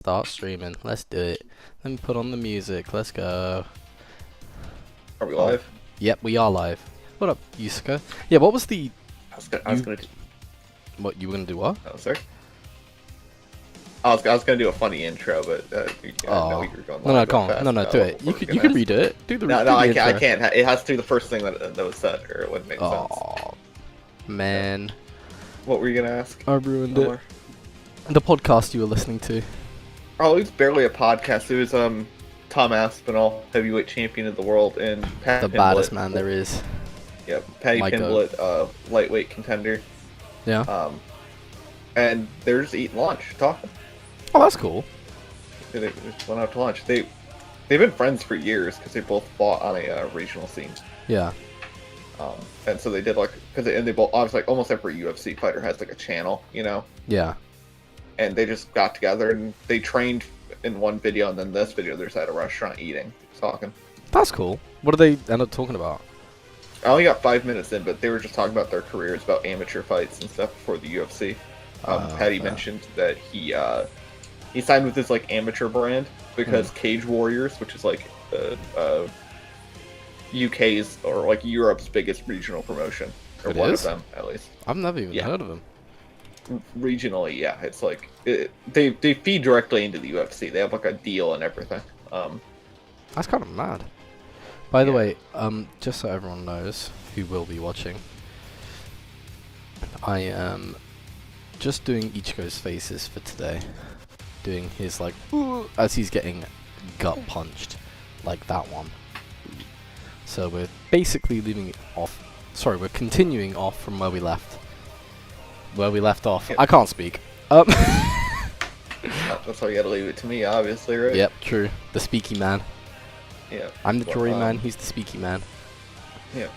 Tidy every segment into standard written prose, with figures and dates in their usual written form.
Start streaming. Let's do it. Let me put on the music. Let's go. Are we Oh. live? Yep, we are live. What up, Yusuke? Yeah, what was the... I was gonna do. What, you were gonna do what? Oh, sorry. I was gonna do a funny intro, but I know you were going No, live go on. fast. No, do it. You could redo it. Do the No, do the I intro. can't. It has to be the first thing that was said, or it wouldn't make sense. Oh, man. What were you gonna ask? I ruined it. Omar? The podcast you were listening to. Oh, it was barely a podcast. It was Tom Aspinall, heavyweight champion of the world, and Pat The Pimblett. baddest man there is. Yep, Patty My Pimblett, lightweight contender. Yeah. And they're just eating lunch, talking. Oh, that's cool. They just went out to lunch. They've been friends for years because they both fought on a regional scene. Yeah. And so they did they both obviously almost every UFC fighter has like a channel, you know. Yeah. And they just got together and they trained in one video, and then this video they're just at a restaurant eating, talking. That's cool. What did they end up talking about? I only got 5 minutes in, but they were just talking about their careers, about amateur fights and stuff before the UFC. Patty mentioned that he signed with this like amateur brand because Cage Warriors, which is like UK's or like Europe's biggest regional promotion, or one of them at least. I've never even heard of them. Regionally, yeah, it's like they feed directly into the UFC. They have like a deal and everything. That's kind of mad. By the way, just so everyone knows who will be watching, I am just doing Ichigo's faces for today. Doing his like, ooh, as he's getting gut punched, like that one. So we're basically leaving it off. Sorry, we're continuing off from where we left. Where we left off. Yep. I can't speak. That's why you gotta leave it to me, obviously, right? Yep, true. The speaky man. Yeah. I'm the drawing man. He's the speaky man. Yeah.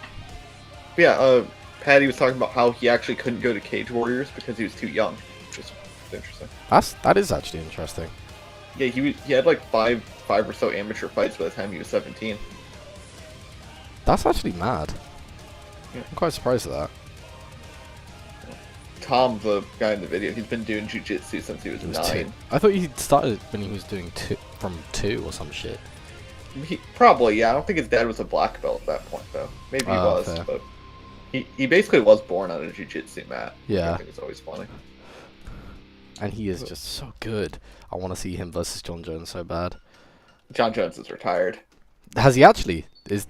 Yeah. Patty was talking about how he actually couldn't go to Cage Warriors because he was too young, which is interesting. That is actually interesting. Yeah, he had like five or so amateur fights by the time he was 17. That's actually mad. Yeah. I'm quite surprised at that. Tom, the guy in the video, he's been doing jiu-jitsu since he was 9. I thought he started when he was doing from 2 or some shit. Probably, yeah. I don't think his dad was a black belt at that point, though. Maybe he was, fair. but he basically was born on a jiu-jitsu mat. Yeah. I think it's always funny. And he is just so good. I want to see him versus John Jones so bad. John Jones is retired. Has he actually? Is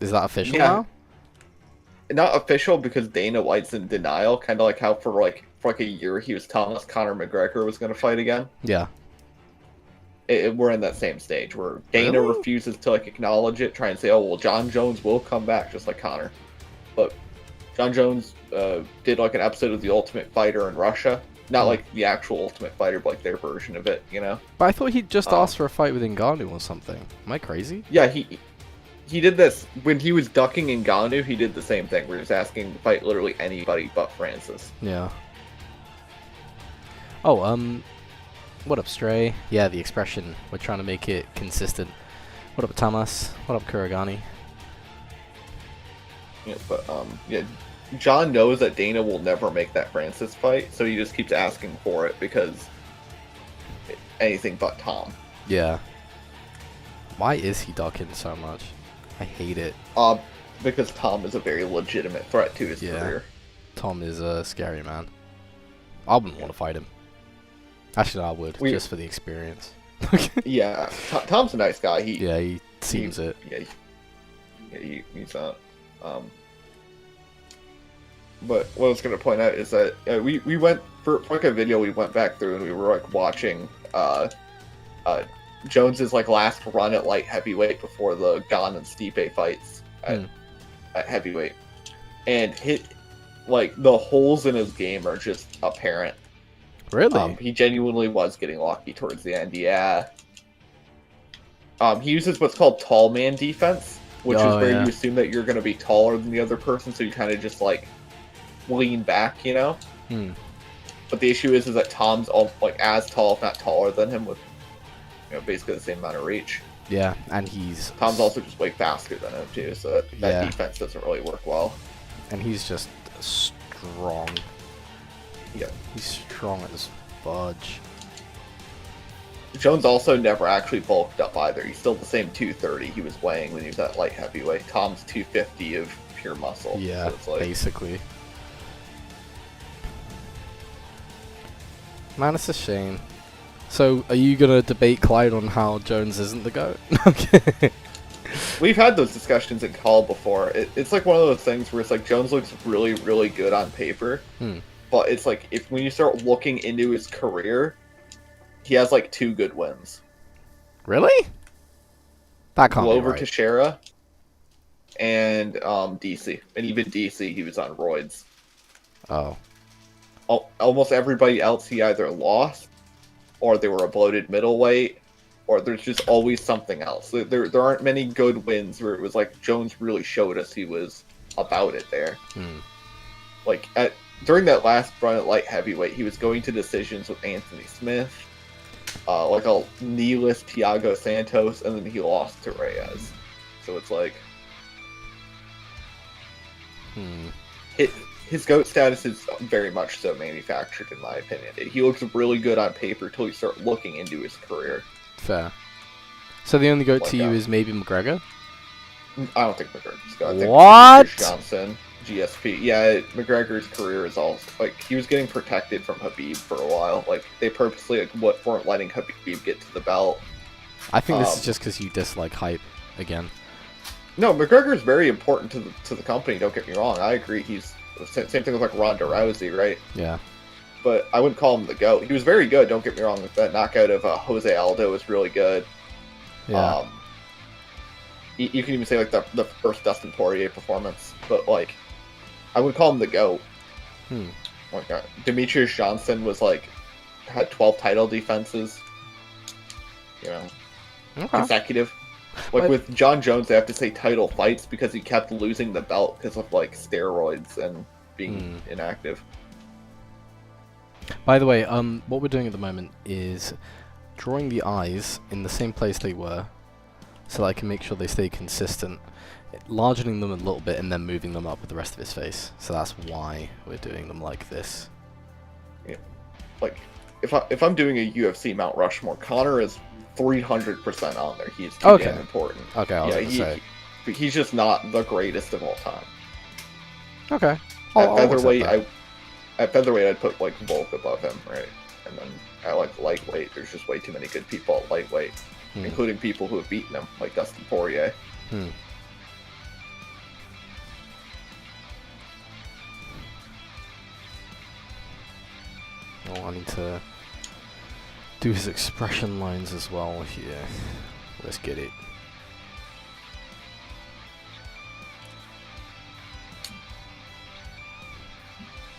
that official now? Not official because Dana White's in denial, kind of like how for like a year he was telling us Conor McGregor was going to fight again. Yeah. We're in that same stage where Dana refuses to like acknowledge it, try and say, "Oh well, John Jones will come back just like Conor." But John Jones did like an episode of The Ultimate Fighter in Russia, not like the actual Ultimate Fighter, but like their version of it, you know. But I thought he'd just asked for a fight with Ngannou or something. Am I crazy? Yeah, he did this when he was ducking Ngannou. He did the same thing where he was asking to fight literally anybody but Francis. Yeah. Oh, what up, Stray? Yeah, the expression. We're trying to make it consistent. What up, Thomas? What up, Kuragani? Yeah, but yeah, John knows that Dana will never make that Francis fight, so he just keeps asking for it because anything but Tom. Yeah. Why is he ducking so much? I hate it. Because Tom is a very legitimate threat to his career. Tom is a scary man. I wouldn't want to fight him. Actually, no, I would, just for the experience. Yeah, Tom's a nice guy. He seems it. Yeah, he's not. But what I was going to point out is that we went for like a video. We went back through and we were like watching Jones's like last run at light heavyweight before the Gon and Stipe fights at heavyweight, and like the holes in his game are just apparent. Really? He genuinely was getting lucky towards the end. Yeah. He uses what's called tall man defense, which is where you assume that you're going to be taller than the other person, so you kind of just like lean back, you know. But the issue is that Tom's like as tall, if not taller than him, with basically the same amount of reach. Yeah, and Tom's also just way faster than him too, so that defense doesn't really work well. And he's just strong. Yeah. He's strong as fudge. Jones also never actually bulked up either. He's still the same 230 he was weighing when he was at light heavyweight. Tom's 250 of pure muscle. Yeah, so it's like, basically. Man, it's a shame. So, are you gonna debate Clyde on how Jones isn't the GOAT? Okay. We've had those discussions in call before. It's like one of those things where it's like Jones looks really, really good on paper, but it's like when you start looking into his career, he has like 2 good wins. Really? That can't Glover be right. Teixeira and DC, and even DC he was on roids. Oh. Almost everybody else he either lost, or they were a bloated middleweight, or there's just always something else. There aren't many good wins where it was like Jones really showed us he was about it there. Like during that last run at light heavyweight, he was going to decisions with Anthony Smith, like a kneeless Thiago Santos, and then he lost to Reyes. So it's like his GOAT status is very much so manufactured, in my opinion. He looks really good on paper till you start looking into his career. Fair. So the only GOAT Like to you is maybe McGregor? I don't think McGregor's GOAT. I think What? Chris Johnson, GSP. Yeah, McGregor's career is all like he was getting protected from Khabib for a while. Like they purposely weren't letting Khabib get to the belt. I think this is just because you dislike hype again. No, McGregor's very important to the company. Don't get me wrong. I agree. He's same thing with like Ronda Rousey, right? Yeah. But I wouldn't call him the GOAT. He was very good. Don't get me wrong. That knockout of Jose Aldo was really good. Yeah. You can even say like the first Dustin Poirier performance, but like I would call him the GOAT. Like Demetrius Johnson was like had 12 title defenses, consecutive. Like with John Jones, they have to say title fights because he kept losing the belt because of like steroids and being inactive. By the way, what we're doing at the moment is drawing the eyes in the same place they were, so that I can make sure they stay consistent, largening them a little bit and then moving them up with the rest of his face. So that's why we're doing them like this. Yeah. Like if I'm doing a UFC Mount Rushmore, Conor is 300% on there. He's too damn important. Okay, I was gonna say. He's just not the greatest of all time. Okay. At featherweight, I'd put like Volk above him, right? And then at like lightweight, there's just way too many good people at lightweight, including people who have beaten him, like Dustin Poirier. Oh, I need to do his expression lines as well here. Let's get it.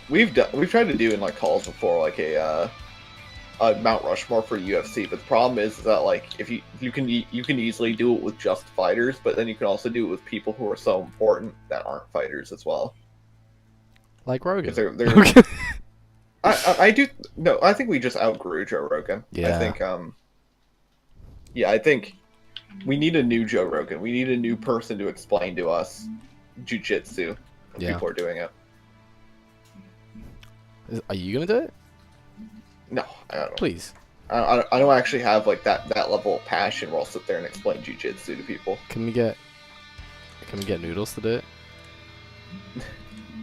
We've tried to do in like calls before, like a Mount Rushmore for UFC, but the problem is that like if you can easily do it with just fighters, but then you can also do it with people who are so important that aren't fighters as well. Like Rogan. They're I think we just outgrew Joe Rogan. Yeah. I think we need a new Joe Rogan. We need a new person to explain to us jiu-jitsu when people are doing it. Are you gonna do it? No, I don't know. Please. I don't actually have like that level of passion where I'll sit there and explain jiu-jitsu to people. Can we get Noodles to do it?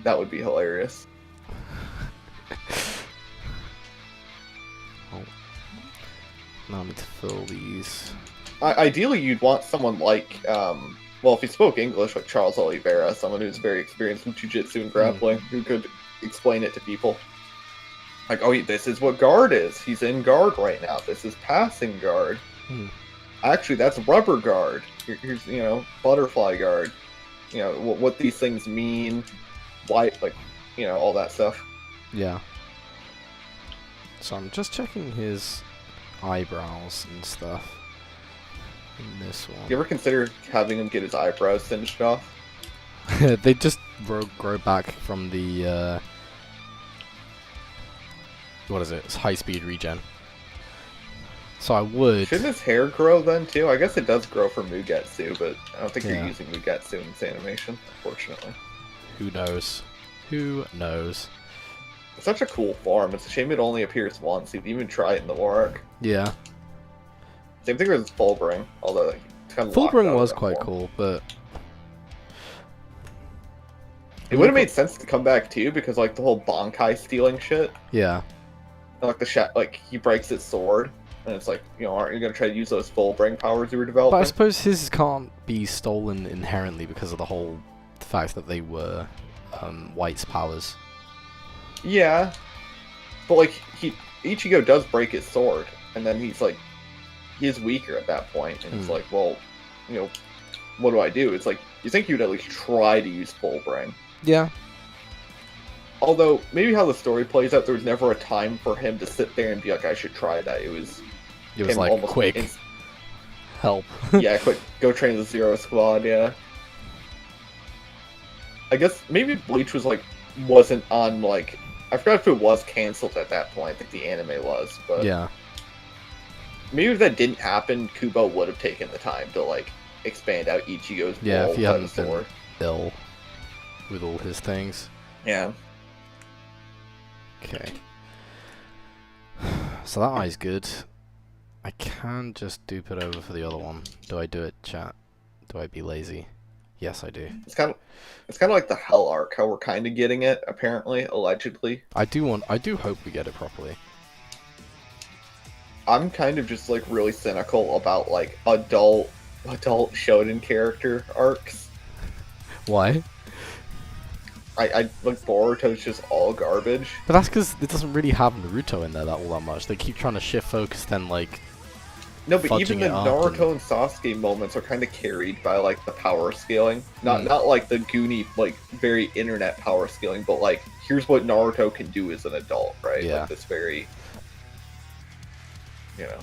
That would be hilarious. Oh. Now I need to fill these. Ideally, you'd want someone like, well, if he spoke English, like Charles Oliveira, someone who's very experienced with jiu-jitsu and grappling, who could explain it to people. Like, oh, this is what guard is. He's in guard right now. This is passing guard. Actually, that's rubber guard. Here's, butterfly guard. What these things mean. Why, like, all that stuff. Yeah. So I'm just checking his eyebrows and stuff. In this one. You ever consider having him get his eyebrows singed off? They just grow back from the what is it? It's high-speed regen. So I would. Shouldn't his hair grow then too? I guess it does grow from Mugetsu, but I don't think you're using Mugetsu in this animation, unfortunately. Who knows? Who knows? It's such a cool form. It's a shame it only appears once. You'd even try it in the war arc. Yeah. Same thing with Fullbring, although like, it's kind of Fullbring was quite cool, but it would have made sense to come back too, because like the whole Bankai stealing shit. Yeah. Like like he breaks his sword, and it's like, you know, aren't you gonna try to use those Fullbring powers you were developing? But I suppose his can't be stolen inherently because of the whole fact that they were White's powers. Yeah, but like Ichigo does break his sword, and then he's weaker at that point, and it's like, well, you know, what do I do? It's like, you think you'd at least try to use Fullbring. Yeah. Although, maybe how the story plays out, there was never a time for him to sit there and be like, I should try that. It was like, quick. Help. Yeah, quick. Go train the Zero Squad, yeah. I guess maybe Bleach wasn't on, like... I forgot if it was cancelled at that point. I think the anime was, but... Yeah. Maybe if that didn't happen, Kubo would have taken the time to, like, expand out Ichigo's yeah, role if he hadn't been sword. ill with all his things. Yeah. Okay. So that eye's good. I can just dupe it over for the other one. Do I do it, chat? Do I be lazy? Yes, I do. It's kind of like the Hell arc, how we're kind of getting it, apparently, allegedly. I do hope we get it properly. I'm kind of just like really cynical about like adult shonen character arcs. Why? I like Boruto's just all garbage. But that's because it doesn't really have Naruto in there all that much. They keep trying to shift focus, then like. No, but even the Naruto and Sasuke moments are kind of carried by like the power scaling. Not like the Goonie, like very internet power scaling, but like here's what Naruto can do as an adult, right? Yeah. Like this very, you know.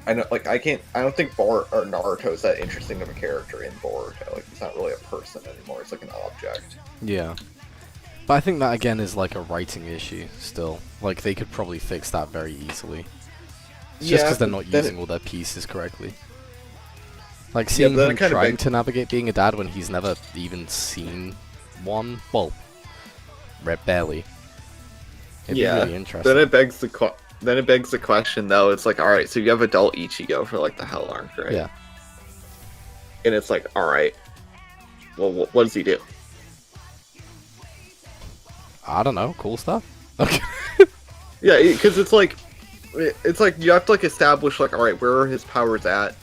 I know, like I don't think Naruto's that interesting of a character in Boruto. Like he's not really a person anymore. It's like an object. Yeah. But I think that again is like a writing issue still. Like they could probably fix that very easily. It's just because they're not using all their pieces correctly. Like seeing him trying to navigate being a dad when he's never even seen one. Well, barely. It'd be really interesting. Then it begs the question though. It's like, all right, so you have adult Ichigo for like the Hell arc, right? Yeah. And it's like, all right, well, what does he do? I don't know. Cool stuff. Okay. Yeah, because it's like you have to like establish like, all right, where are his powers at,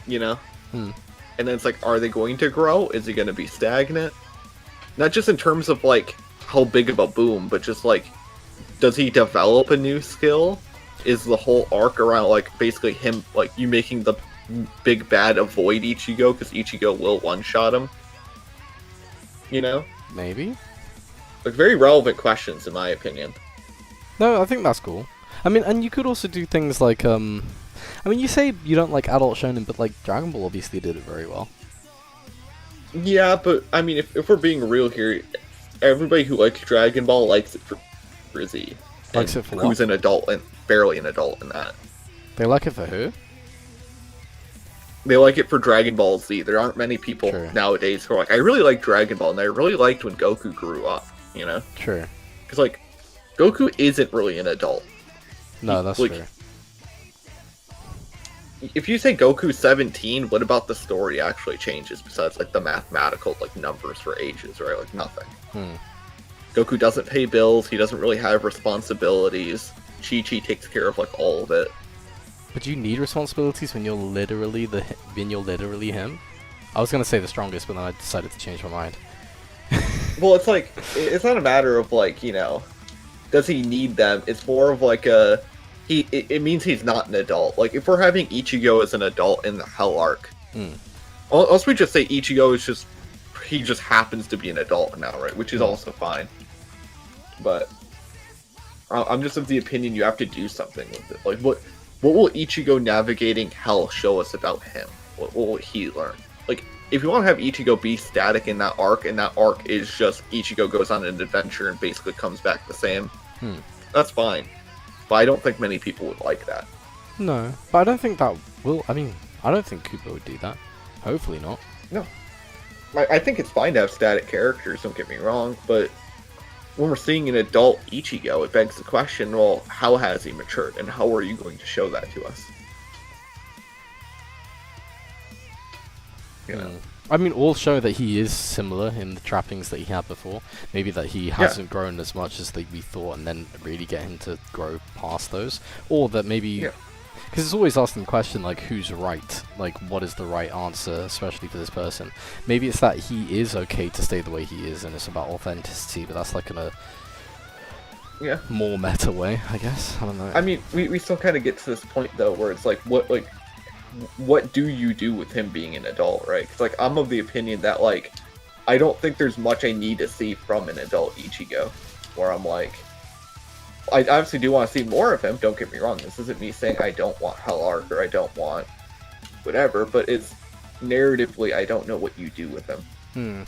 you know? And then it's like, are they going to grow? Is he going to be stagnant? Not just in terms of like how big of a boom, but just like, does he develop a new skill? Is the whole arc around like basically him like you making the big bad avoid Ichigo because Ichigo will one-shot him? You know? Maybe. Like very relevant questions in my opinion. No, I think that's cool. I mean, and you could also do things like, I mean, you say you don't like adult shonen, but like Dragon Ball obviously did it very well. Yeah, but I mean, if we're being real here, everybody who likes Dragon Ball likes it for Z. Likes it for what? Who's an adult and barely an adult in that. They like it for who? They like it for Dragon Ball Z. There aren't many people nowadays who are like, I really like Dragon Ball, and I really liked when Goku grew up, you know? Sure. Because, like, Goku isn't really an adult. No, that's like, true. If you say Goku's 17, what about the story actually changes besides, like, the mathematical, like, numbers for ages, right? Like, nothing. Goku doesn't pay bills, he doesn't really have responsibilities. Chi-Chi takes care of, like, all of it. But you need responsibilities when you're literally him? I was gonna say the strongest, but then I decided to change my mind. Well, it's like, it's not a matter of, like, you know, does he need them? It's more of like it means he's not an adult. Like, if we're having Ichigo as an adult in the Hell arc, unless we just say Ichigo is he just happens to be an adult now, right? Which is also fine. But I'm just of the opinion you have to do something with it. Like, what will Ichigo navigating Hell show us about him? What will he learn? Like, if you want to have Ichigo be static in that arc, and that arc is just Ichigo goes on an adventure and basically comes back the same, that's fine. But I don't think many people would like that. No, but I don't think that will... I mean, I don't think Kubo would do that. Hopefully not. No. I think it's fine to have static characters, don't get me wrong, but when we're seeing an adult Ichigo, it begs the question: well, how has he matured, and how are you going to show that to us? You know? I mean, all show that he is similar in the trappings that he had before. Maybe that he hasn't grown as much as we thought, and then really get him to grow past those, or that maybe. Because it's always asking the question, like, who's right? Like, what is the right answer, especially for this person? Maybe it's that he is okay to stay the way he is, and it's about authenticity, but that's like in a more meta way, I guess. I don't know. I mean, we still kind of get to this point, though, where it's like, what do you do with him being an adult, right? Because, like, I'm of the opinion that, like, I don't think there's much I need to see from an adult Ichigo, where I'm like, I obviously do want to see more of him, don't get me wrong. This isn't me saying I don't want Hell Arc or I don't want whatever, but it's narratively, I don't know what you do with him.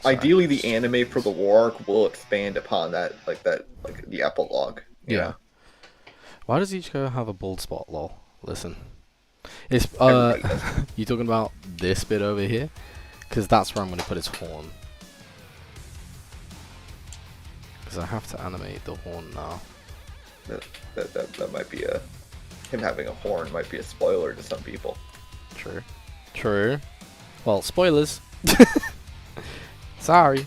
Ideally, the anime for the War Arc will expand upon that, like the epilogue. Yeah. Why does Ichigo have a bald spot, lol? Listen. It's, you talking about this bit over here? Because that's where I'm going to put his horn. Because I have to animate the horn now. That might be him having a horn might be a spoiler to some people. True. Well, spoilers. Sorry.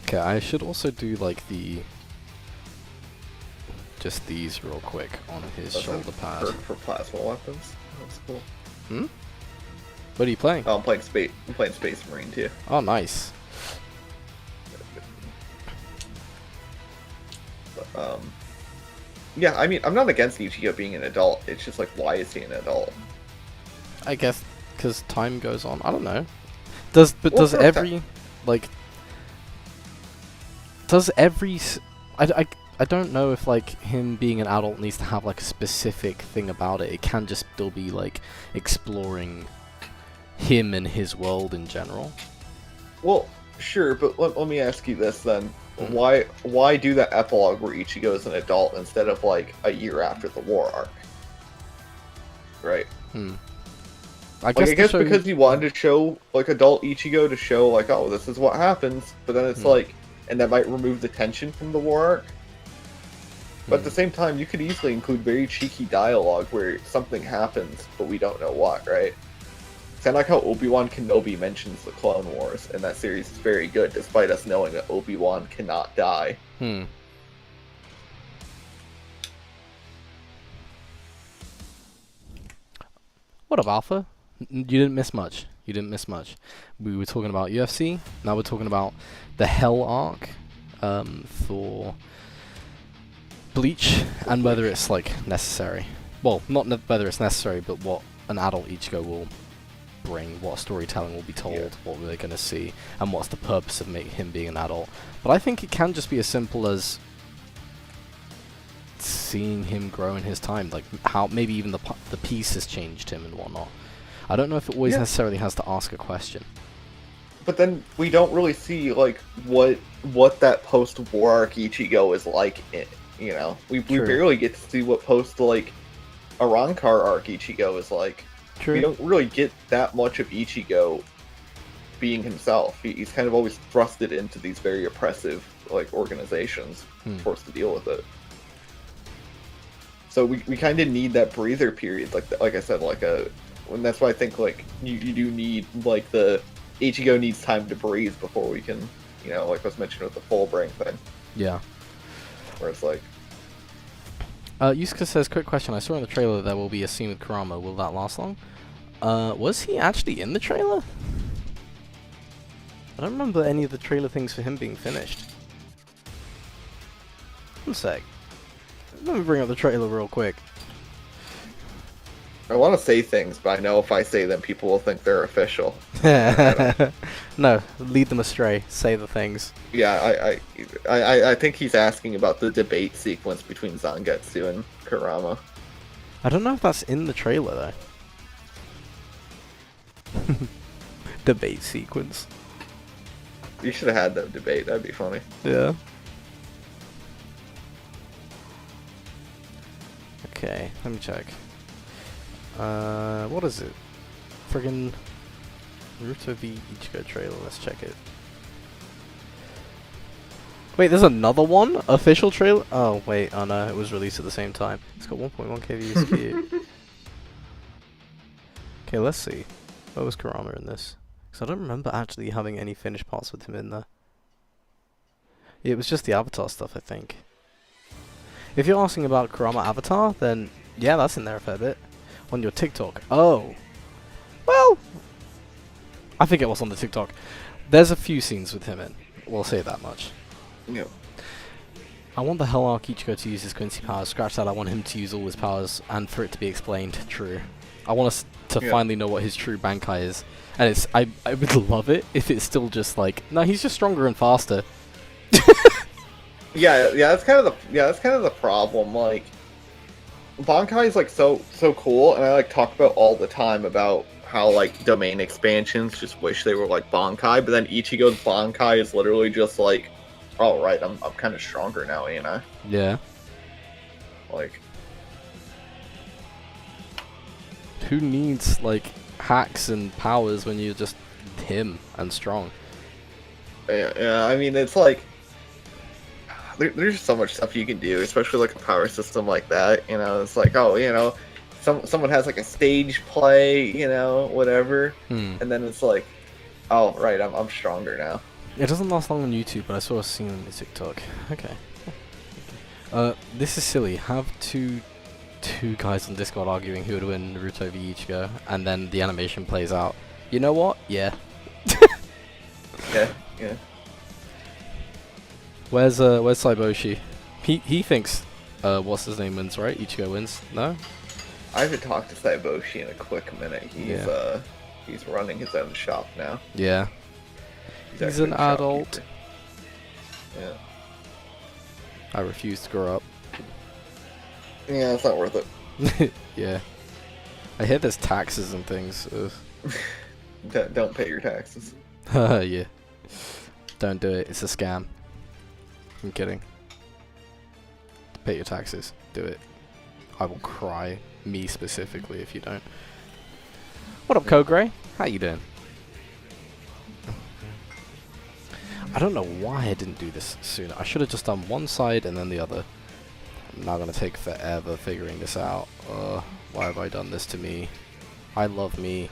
Okay, I should also do like just these real quick on his shoulder pad. For plasma weapons. That's cool. What are you playing? Oh, I'm playing Space Marine too. Oh, nice. Yeah, I mean, I'm not against Ichigo being an adult. It's just like, why is he an adult? I guess because time goes on. I don't know. Does every I don't know if like him being an adult needs to have like a specific thing about it. It can just still be like exploring him and his world in general. Well, sure, but let me ask you this then. Why do that epilogue where Ichigo is an adult instead of like a year after the War Arc? Right? I guess because he wanted to show like adult Ichigo to show like, oh, this is what happens, but then it's like, and that might remove the tension from the War Arc. But at the same time, you could easily include very cheeky dialogue where something happens, but we don't know what, right? It's kind of like how Obi-Wan Kenobi mentions the Clone Wars, and that series is very good, despite us knowing that Obi-Wan cannot die. What up, Alpha? You didn't miss much. We were talking about UFC, now we're talking about the Hell Arc for Bleach, and whether it's like necessary. Well, not whether it's necessary, but what an adult Ichigo will bring, what storytelling will be told, what we're going to see, and what's the purpose of him being an adult. But I think it can just be as simple as seeing him grow in his time, like how maybe even the piece has changed him and whatnot. I don't know if it always necessarily has to ask a question. But then we don't really see like what that post-war arc Ichigo is like. You know, we barely get to see what post like Arrancar arc Ichigo is like. We don't really get that much of Ichigo being himself. He's kind of always thrusted into these very oppressive like organizations, forced to deal with it. So we kind of need that breather period, like I said, and that's why I think like you do need like the Ichigo needs time to breathe before we can, you know, like I was mentioning with the full brain thing. Yeah. Where it's like. Yusuke says, quick question, I saw in the trailer there will be a scene with Kurama, will that last long? Was he actually in the trailer? I don't remember any of the trailer things for him being finished. One sec. Let me bring up the trailer real quick. I want to say things, but I know if I say them, people will think they're official. No, lead them astray. Say the things. Yeah, I think he's asking about the debate sequence between Zangetsu and Kurama. I don't know if that's in the trailer, though. Debate sequence. You should have had that debate. That'd be funny. Yeah. Okay, let me check. What is it? friggin' Naruto v Ichigo trailer. Let's check it. Wait, there's another one? Official trailer? Oh, wait. Oh, no. It was released at the same time. It's got 1.1k views. Cute. Okay, let's see. Where was Kurama in this? Because I don't remember actually having any finished parts with him in there. Yeah, it was just the Avatar stuff, I think. If you're asking about Kurama Avatar, then yeah, that's in there a fair bit. On your TikTok. Oh. Well, I think it was on the TikTok. There's a few scenes with him in. We'll say that much. Yeah. I want the Hell Arc Ichigo to use his Quincy powers. Scratch that, I want him to use all his powers and for it to be explained. True. I want us to finally know what his true Bankai is. And it's I would love it if it's still just like, no, he's just stronger and faster. Yeah, that's kind of the problem. Like, Bankai is like so cool, and I like talk about all the time about how like domain expansions just wish they were like Bankai, but then Ichigo's Bankai is literally just like, oh right, I'm kind of stronger now, ain't I? Yeah. Like, who needs like hacks and powers when you're just him and strong? yeah. I mean, it's like there's so much stuff you can do, especially like a power system like that. You know, it's like, oh, you know, someone has like a stage play, you know, whatever, and then it's like, oh right, I'm stronger now. It doesn't last long on YouTube, but I saw a scene on the TikTok. Okay. This is silly. Have two guys on Discord arguing who would win Naruto v Ichigo, and then the animation plays out. You know what? Yeah. Yeah. Where's Saiboshi? He thinks what's his name wins, right? Ichigo wins. No? I haven't talked to Saiboshi in a quick minute. He's running his own shop now. Yeah. He's an adult. Yeah. I refuse to grow up. Yeah, it's not worth it. Yeah. I hear there's taxes and things. Don't pay your taxes. Yeah. Don't do it. It's a scam. I'm kidding. Pay your taxes. Do it. I will cry. Me specifically if you don't. What up, Kogray? How you doing? I don't know why I didn't do this sooner. I should have just done one side and then the other. I'm now going to take forever figuring this out. Why have I done this to me? I love me.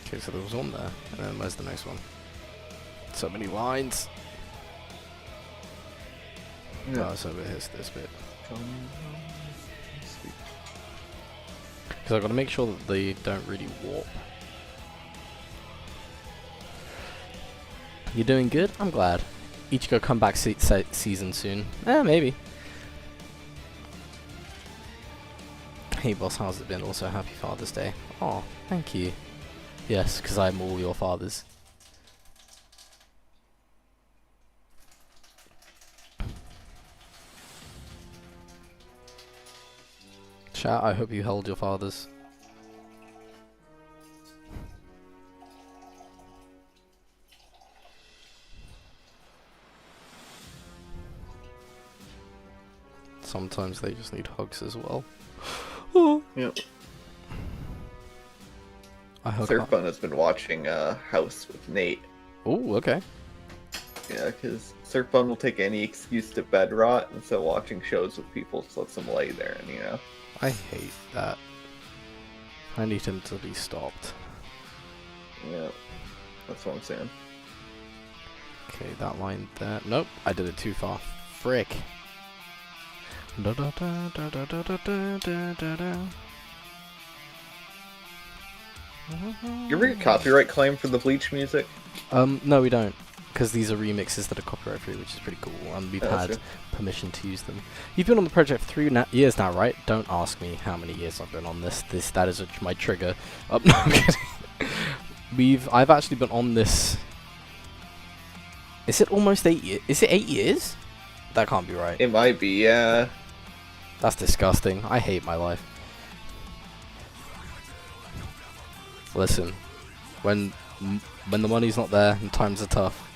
Okay, so there was one there. And then where's the next one? So many lines. Yeah. Oh, so here's this bit. Because I've got to make sure that they don't really warp. You're doing good? I'm glad. Ichigo comeback season soon. Maybe. Hey boss, how's it been? Also, happy Father's Day. Oh, thank you. Yes, because I'm all your fathers. Chat, I hope you held your fathers. Sometimes they just need hugs as well. Yep. Surfbun has been watching House with Nate. Oh, okay. Yeah, because Surfbun will take any excuse to bed rot, and so watching shows with people just lets him lay there, and you know. I hate that. I need him to be stopped. Yeah, that's what I'm saying. Okay, that line there. Nope, I did it too far. Frick. Da da da da da da da da da da. You ever get copyright claim for the Bleach music? No, we don't. Because these are remixes that are copyright free, which is pretty cool, and we've had permission to use them. You've been on the project for 3 years now, right? Don't ask me how many years I've been on this. That is my trigger. No, I'm kidding. I've actually been on this. Is it almost 8 years? Is it 8 years? That can't be right. It might be, yeah. That's disgusting. I hate my life. Listen, when the money's not there and times are tough,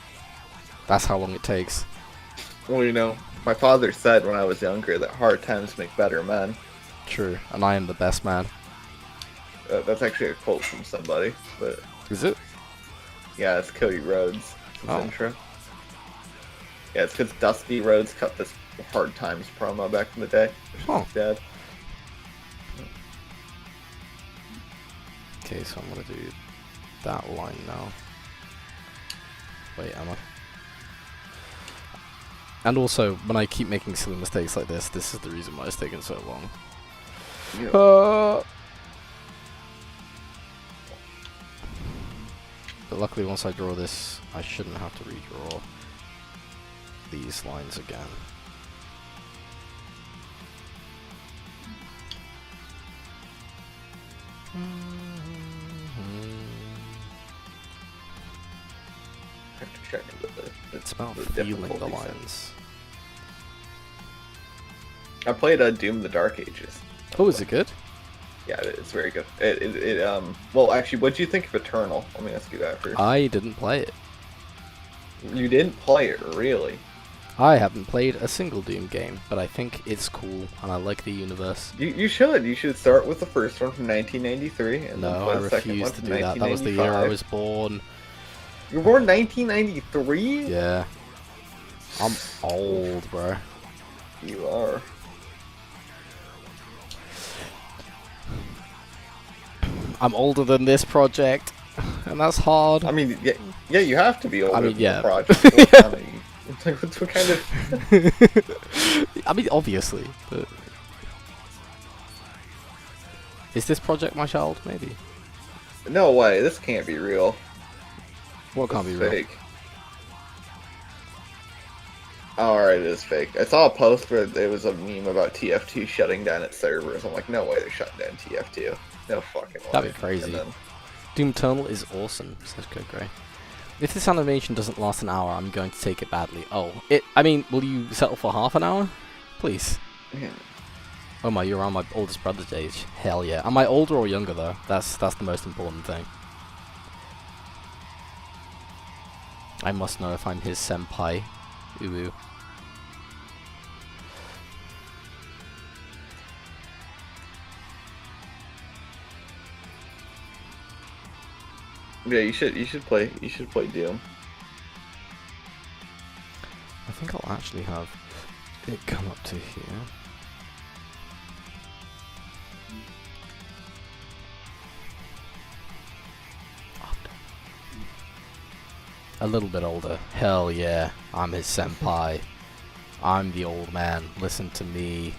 that's how long it takes. Well, you know, My father said when I was younger that hard times make better men. True, and I am the best man. That's actually a quote from somebody, but Is it? yeah, it's Cody Rhodes. His Oh. intro. Yeah, it's because Dusty Rhodes cut this Hard Times promo back in the day. Which is Oh. his dad. Okay, so I'm gonna do that line now. Wait, am I? And also, when I keep making silly mistakes like this is the reason why it's taken so long. Yeah. But luckily, once I draw this, I shouldn't have to redraw these lines again. I have to check It's about the feeling the difficulty lines. I played Doom: The Dark Ages. Oh, is it good? Yeah, it's very good. Well, actually, what'd you think of Eternal? Let me ask you that first. I didn't play it. You didn't play it, really? I haven't played a single Doom game, but I think it's cool and I like the universe. You should. You should start with the first one from 1993, and then No, play I the second one refuse to from do that. That was the year I 1995. was born. You were born 1993? Yeah. I'm old, bro. You are. I'm older than this project, and that's hard. I mean, yeah, you have to be older mean, than yeah. the project. It's like, what kind of... I mean, obviously, but... Is this project my child? Maybe. No way, this can't be real. What can't be It's real? fake. Alright, it is fake. I saw a post where there was a meme about TF2 shutting down its servers. I'm like, no way they're shutting down TF2. No fucking way. That'd be crazy. And then, Doom Eternal is awesome, says Code Grey. If this animation doesn't last an hour, I'm going to take it badly. Oh, I mean, will you settle for half an hour? Please. yeah. Oh my, you're around my oldest brother's age. Hell yeah. Am I older or younger though? That's the most important thing. I must know if I'm his senpai. Ooh. Yeah, you should play Doom. I think I'll actually have it come up to here. A little bit older. Hell yeah. I'm his senpai. I'm the old man. Listen to me.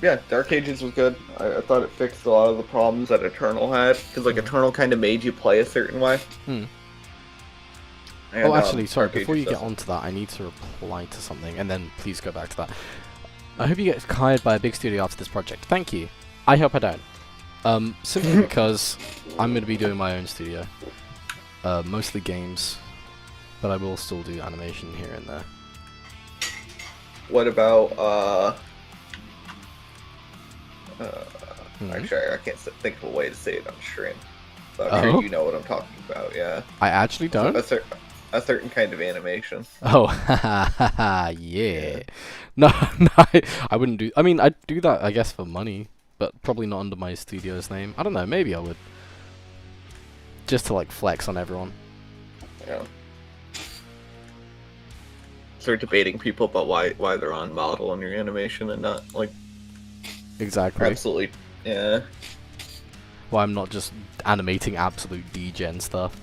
Yeah, Dark Ages was good. I thought it fixed a lot of the problems that Eternal had, because like Eternal kind of made you play a certain way. Hmm. And, Oh, actually, sorry, Dark before Ages you get doesn't. onto that, I need to reply to something, and then please go back to that. I hope you get hired by a big studio after this project. Thank you. I hope I don't. Simply because I'm going to be doing my own studio. Mostly games, but I will still do animation here and there. What about Mhm. Actually, I can't think of a way to say it on stream. But Oh? I'm sure you know what I'm talking about. Yeah, I actually don't? a certain kind of animation. Oh, yeah. No, no, I wouldn't do... I mean, I'd do that, I guess, for money, but probably not under my studio's name. I don't know, maybe I would. Just to, like, flex on everyone. Yeah. Start debating people about why they're on model in your animation and not like Exactly. absolutely. Yeah. Why I'm not just animating absolute degen stuff.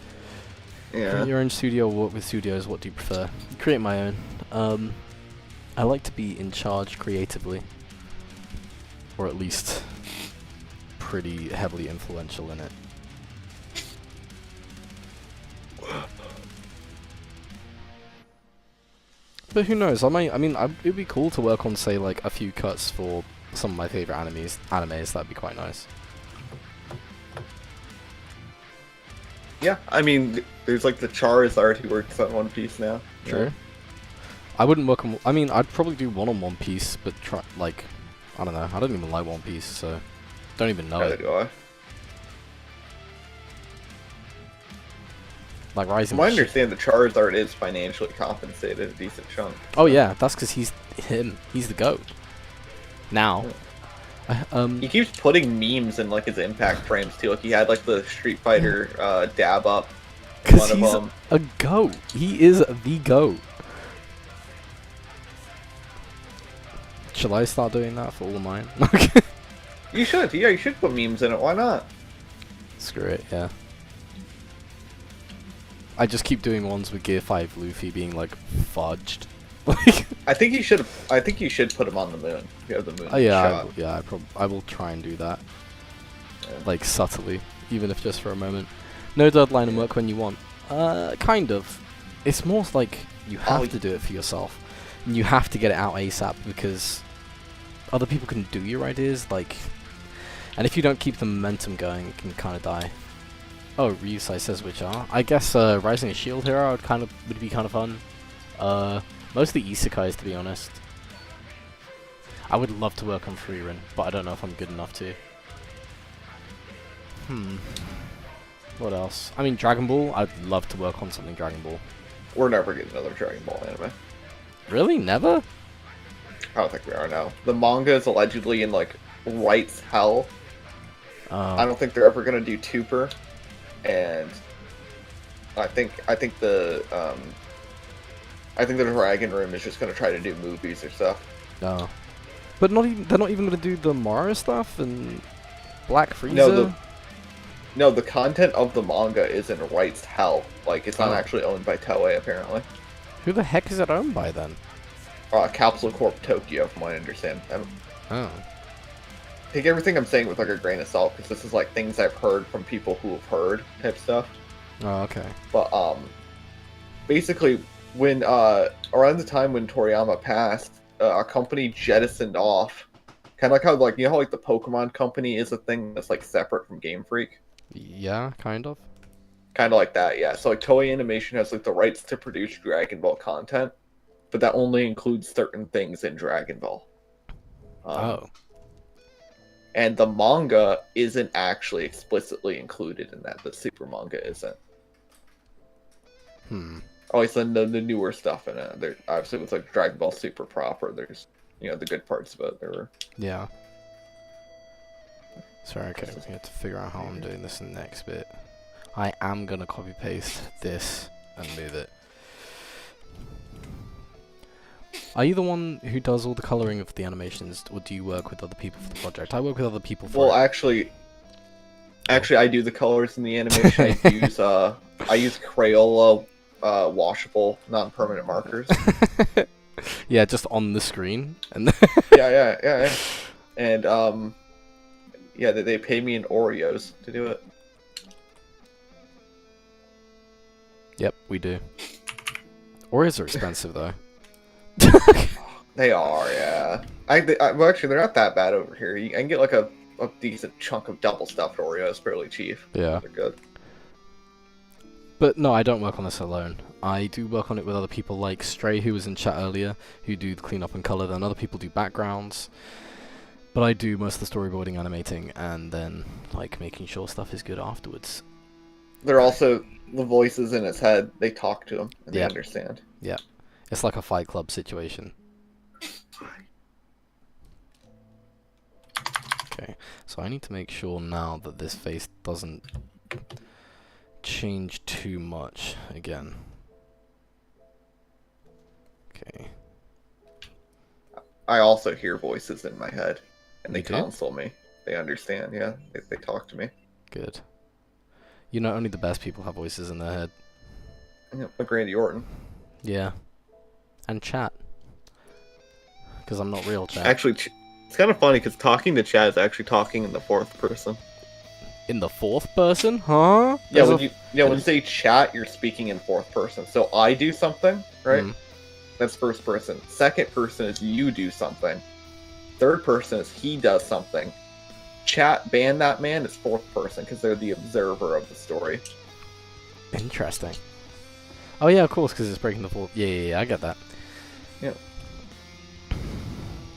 Yeah. Create your own studio or work with studios, what do you prefer? Create my own. I like to be in charge creatively. Or at least pretty heavily influential in it. But who knows? It'd be cool to work on, say, like, a few cuts for some of my favorite animes. That'd be quite nice. Yeah, I mean, there's like the Charizard who works on One Piece now. True. I wouldn't work on... I mean, I'd probably do one on One Piece, but I don't know. I don't even like One Piece, so don't even know Neither it. do I. Like Rising. From what I understand, the Charizard is financially compensated a decent chunk. Oh yeah, that's because he's him. He's the GOAT. Now. He keeps putting memes in like his impact frames too. Like he had like the Street Fighter dab up. Because he's a GOAT. He is the GOAT. Shall I start doing that for all of mine? You should. Yeah, you should put memes in it. Why not? Screw it, yeah. I just keep doing ones with Gear 5 Luffy being like fudged. I think you should. I think you should put him on the moon. If you have the moon. Oh yeah, shot. I will try and do that. Yeah. Like subtly, even if just for a moment. No deadline and work when you want. Kind of. It's more like you have to do it for yourself. And you have to get it out ASAP because other people can do your ideas, like, and if you don't keep the momentum going, it can kind of die. Oh, Ryusai says which are. I guess Rising a Shield Hero would be kind of fun. Mostly Isekais, to be honest. I would love to work on Frieren, but I don't know if I'm good enough to. What else? I mean, Dragon Ball. I'd love to work on something Dragon Ball. We're never getting another Dragon Ball anime. Really? Never? I don't think we are now. The manga is allegedly in like rights hell. I don't think they're ever gonna do Tooper, and I think the Dragon Room is just gonna try to do movies or stuff. No, but they're not even gonna do the Mara stuff and Black Frieza. No, the content of the manga is in rights hell. Like it's not actually owned by Toei apparently. Who the heck is it owned by then? Capsule Corp Tokyo, from what I understand. Take everything I'm saying with like a grain of salt, because this is like things I've heard from people who have heard type stuff. Oh, okay. But basically, when around the time when Toriyama passed, a company jettisoned off, kind of like how like how like the Pokemon company is a thing that's like separate from Game Freak. Yeah, kind of. Kind of like that, yeah. So like Toei Animation has like the rights to produce Dragon Ball content, but that only includes certain things in Dragon Ball. And the manga isn't actually explicitly included in that. The super manga isn't. Always the newer stuff in it. There obviously with like Dragon Ball Super proper, there's the good parts of it. There were. Yeah. Sorry, okay, we have to figure out how I'm doing this in the next bit. I am gonna copy paste this and move it. Are you the one who does all the coloring of the animations, or do you work with other people for the project? I work with other people for it. Actually, I do the colors in the animation. I use Crayola washable, non-permanent markers. Yeah, just on the screen. And yeah. And they pay me in Oreos to do it. Yep, we do. Oreos are expensive though. They are, yeah. Well, actually, they're not that bad over here. I can get like a decent chunk of double stuffed Oreos fairly cheap. Yeah. They're good. But no, I don't work on this alone. I do work on it with other people like Stray, who was in chat earlier, who do the cleanup and color, then other people do backgrounds. But I do most of the storyboarding, animating, and then like making sure stuff is good afterwards. They're also the voices in his head. They talk to him and they understand. Yeah. It's like a Fight Club situation. Okay, so I need to make sure now that this face doesn't change too much again. Okay. I also hear voices in my head, and they You do? console me. They understand, yeah. They talk to me. Good. You know, only the best people have voices in their head. Yeah, like Randy Orton. Yeah. And chat. Because I'm not real chat. Actually, it's kind of funny because talking to chat is actually talking in the fourth person. In the fourth person? Huh? Yeah, when you say chat, you're speaking in fourth person. So I do something, right? That's first person. Second person is you do something. Third person is he does something. Chat ban that man is fourth person because they're the observer of the story. Interesting. Oh yeah, of course, because it's breaking the fourth. Yeah, I get that. Yeah.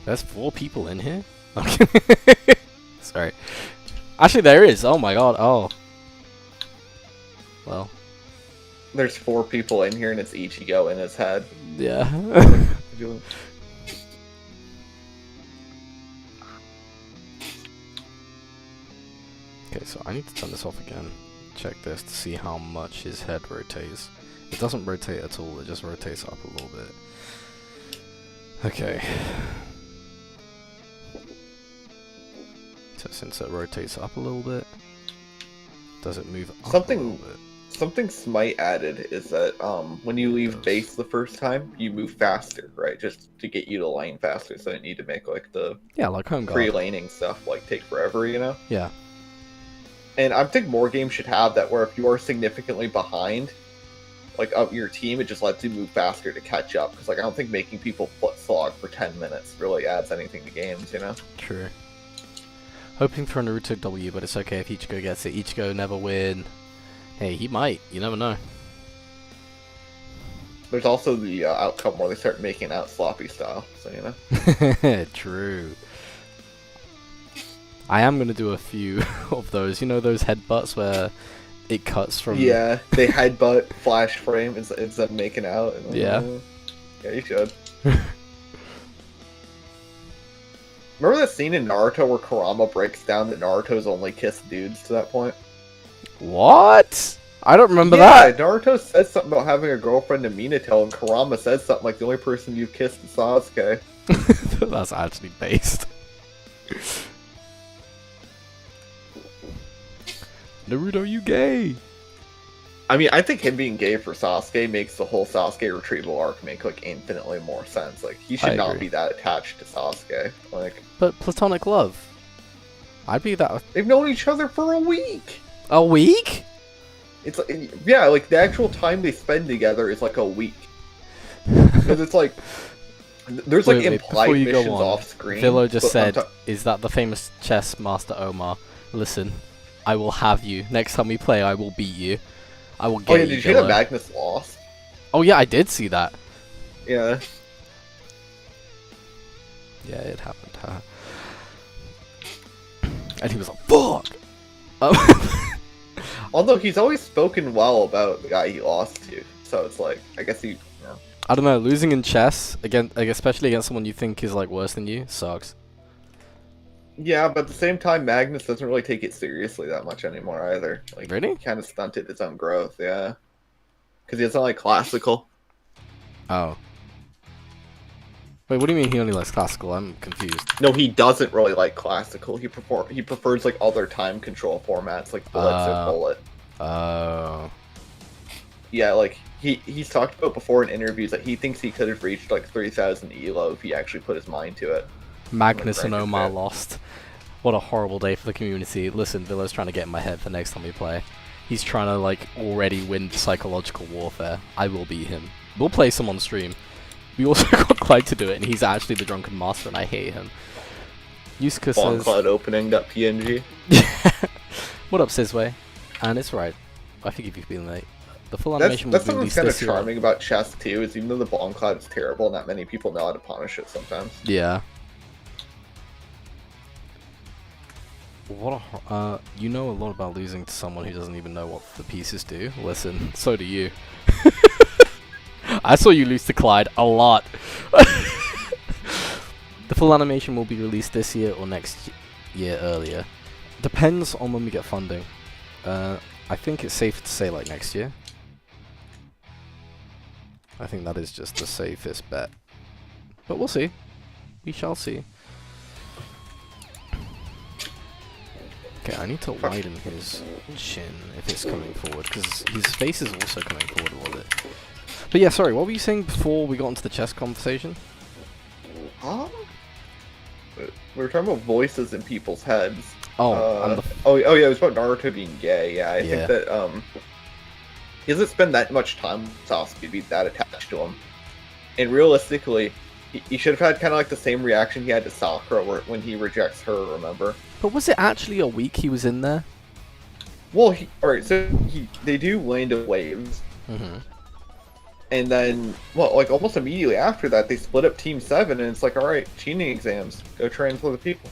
There's 4 people in here? Okay. Sorry. Actually, there is. Oh my god. Oh. Well. There's 4 people in here, and it's Ichigo in his head. Yeah. Okay, so I need to turn this off again. Check this to see how much his head rotates. It doesn't rotate at all, it just rotates up a little bit. Okay. So since it rotates up a little bit, does it move up a little bit? Something Smite added is that when you leave base the first time, you move faster, right? Just to get you to lane faster, so you need to make like the like home guard. pre-laning stuff like take forever, you know? Yeah. And I think more games should have that, where if you are significantly behind, like of your team, it just lets you move faster to catch up. Because like I don't think making people foot slog for 10 minutes really adds anything to games, you know? True. Hoping for a Naruto W, but it's okay if Ichigo gets it. Ichigo never win. Hey, he might. You never know. There's also the outcome where they start making out sloppy style, so you know. True. I am gonna do a few of those. You know those headbutts where it cuts from. Yeah, they headbutt flash frame. It's them making out. And, yeah. Yeah, you should. Remember that scene in Naruto where Kurama breaks down that Naruto's only kissed dudes to that point? What? I don't remember that. Yeah, Naruto says something about having a girlfriend in Minato, and Kurama says something like the only person you've kissed is Sasuke. That's actually based. Naruto, you gay? I mean, I think him being gay for Sasuke makes the whole Sasuke retrieval arc make like infinitely more sense. Like he should not be that attached to Sasuke. Like, but platonic love. I'd be that. They've known each other for a week. A week? It's like, yeah, like the actual time they spend together is like a week. Because it's like there's like implied missions off screen. Villo just said, "Is that the famous chess master Omar? Listen, I will have you. Next time we play, I will beat you. I will get you." Oh yeah, did you hear that Magnus lost? Oh yeah, I did see that. Yeah. Yeah, it happened. And he was like, "Fuck." Although he's always spoken well about the guy he lost to, so it's like, I guess he, you know. I don't know, losing in chess, again, like, especially against someone you think is like worse than you, sucks. Yeah, but at the same time, Magnus doesn't really take it seriously that much anymore either. Like, really? He kind of stunted his own growth, yeah. Because he doesn't like classical. Oh. Wait, what do you mean he only likes classical? I'm confused. No, he doesn't really like classical. He prefers like other time control formats like Blitz or Bullet. Oh. Yeah, like he's talked about before in interviews that he thinks he could have reached like 3,000 elo if he actually put his mind to it. Magnus and Omar lost. What a horrible day for the community. Listen, Villo's trying to get in my head for next time we play. He's trying to like already win psychological warfare. I will beat him. We'll play some on stream. We also got Clyde to do it, and he's actually the drunken master, and I hate him. Yusuke says... Cloud opening.png. What up, Sizway? And it's right. I forgive you for being late. The full animation will be released kind of this year. charming about chess too, is even though the bomb cloud is terrible, not many people know how to punish it sometimes. Yeah. What a... you know a lot about losing to someone who doesn't even know what the pieces do. Listen, so do you. I saw you lose to Clyde a lot. The full animation will be released this year or next year earlier. Depends on when we get funding. I think it's safe to say like next year. I think that is just the safest bet. But we'll see. We shall see. Okay, I need to widen his chin if it's coming forward, because his face is also coming forward a little bit. But yeah, sorry, what were you saying before we got into the chess conversation? Huh? We were talking about voices in people's heads. Oh, oh yeah, it was about Naruto being gay. Yeah, I think that he doesn't spend that much time with Sasuke to be that attached to him. And realistically, he should have had kind of like the same reaction he had to Sakura when he rejects her. Remember? But was it actually a week he was in there? Well, alright, so they do land of waves. Mm-hmm. And then, well, like almost immediately after that, they split up Team 7, and it's like, alright, cheating exams. Go train for the people.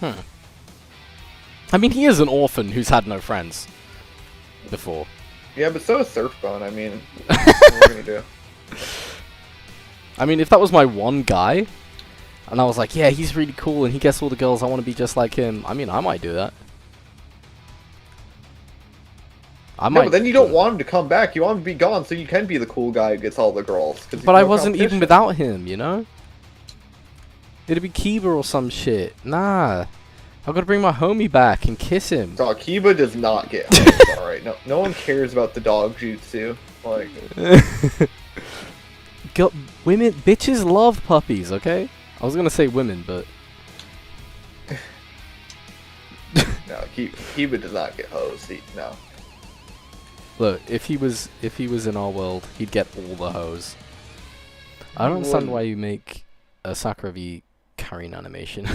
I mean, he is an orphan who's had no friends before. Yeah, but so is Surfbone. I mean, what are we gonna do? I mean, if that was my one guy, and I was like, yeah, he's really cool and he gets all the girls, I want to be just like him. I mean, I might do that. No, but then you don't want him to come back. You want him to be gone so you can be the cool guy who gets all the girls. But I wasn't even without him, you know? It'd be Kiba or some shit. Nah. I've got to bring my homie back and kiss him. Dog, Kiba does not get hoes, alright? No one cares about the dog jutsu. Like... women, bitches love puppies, okay? I was gonna say women, but... No, Kiba does not get hoes. No. Look, if he was in our world, he'd get all the hoes. I don't understand why you make a Sakura V carrying animation.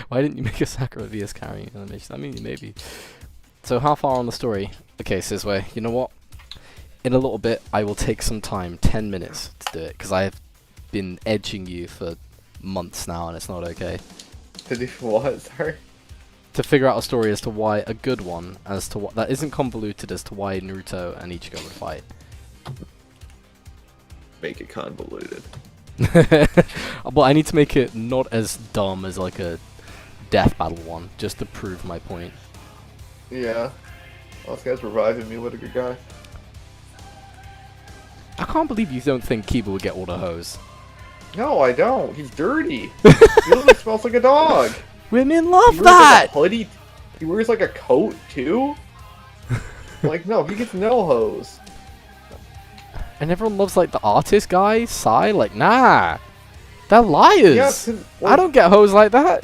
Why didn't you make a Sakura V as carrying animation? I mean, maybe. So how far on the story? Okay, Sizway, you know what? In a little bit, I will take some time, 10 minutes to do it, because I have been edging you for months now, and it's not okay. To do what, sorry? To figure out a story as to why, a good one, as to what, that isn't convoluted as to why Naruto and Ichigo would fight. Make it convoluted. Well, I need to make it not as dumb as like a death battle one, just to prove my point. Yeah. Well, this guy's reviving me, what a good guy. I can't believe you don't think Kiba would get all the hoes. No, I don't. He's dirty. He literally smells like a dog. Women love He wears that! like a hoodie. He wears like a coat, too? Like, no, he gets no hose. And everyone loves like the artist guy, Sai. Like, nah. They're liars. Yeah, I don't get hoes like that.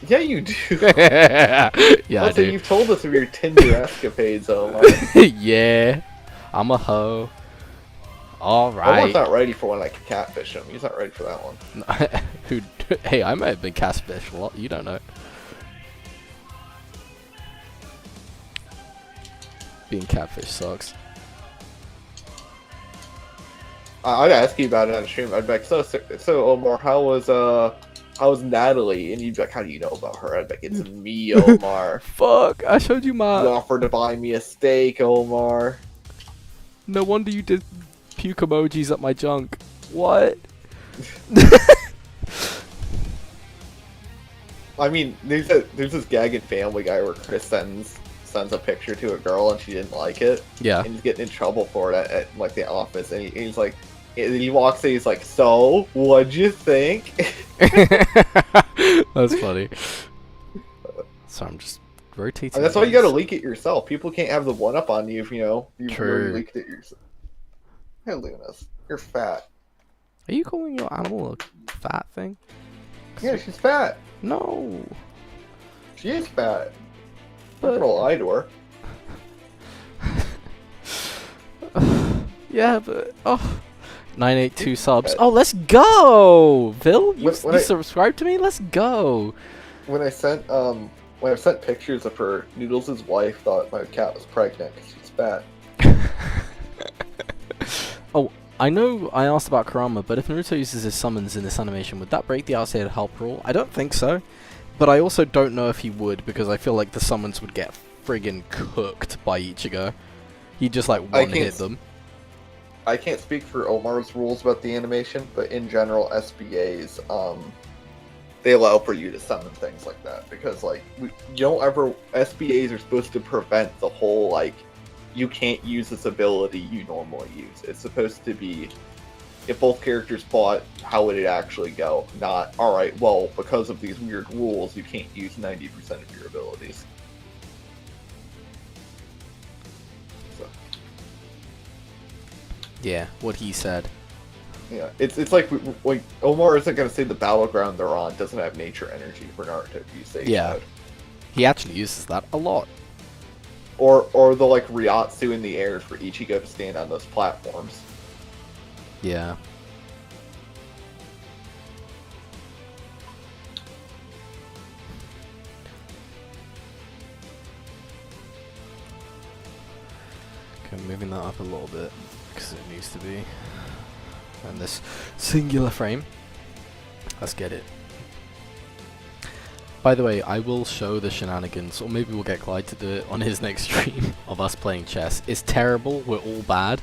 Yeah, you do. Yeah, I Also, do. you've told us of your Tinder escapades, though. Yeah. I'm a hoe. Alright. Omar's not ready for when I can catfish him. He's not ready for that one. Hey, I might have been catfish a lot. You don't know. Being catfish sucks. I'd ask you about it on stream. I'd be like, so Omar, how was Natalie? And you'd be like, how do you know about her? I'd be like, it's me, Omar. Fuck, I showed you my... You offered to buy me a steak, Omar. No wonder you did puke emojis at my junk. What? I mean, there's this gag in Family Guy where Chris sends a picture to a girl and she didn't like it. Yeah. And he's getting in trouble for it at like the office, and he's like, and he walks in, he's like, so what'd you think? That's funny. So I'm just rotating. And that's why you gotta leak it yourself. People can't have the one up on you if you really leaked it yourself. Hey, Lunas, you're fat. Are you calling your animal a fat thing? Yeah, she's fat. No. She is fat. But... Don't lie to her. Yeah, but 982 subs. Oh, let's go, Phil. You subscribed to me. Let's go. When I sent pictures of her, Noodles' wife thought my cat was pregnant because she's fat. Oh, I know I asked about Kurama, but if Naruto uses his summons in this animation, would that break the outside help rule? I don't think so. But I also don't know if he would, because I feel like the summons would get friggin' cooked by Ichigo. He'd just like one-hit them. I can't speak for Omar's rules about the animation, but in general, SBAs, they allow for you to summon things like that. Because, like, SBAs are supposed to prevent the whole, like, you can't use this ability you normally use. It's supposed to be, if both characters fought, how would it actually go? Not, alright, well, because of these weird rules, you can't use 90% of your abilities. So. Yeah, what he said. Yeah, it's like Omar isn't going to say the battleground they're on doesn't have nature energy for Naruto to use Sage Mode. He actually uses that a lot. Or the like Ryatsu in the air for Ichigo to stand on those platforms. Yeah. Okay, moving that up a little bit because it needs to be. And this singular frame. Let's get it. By the way, I will show the shenanigans, or maybe we'll get Clyde to do it on his next stream of us playing chess. It's terrible, we're all bad,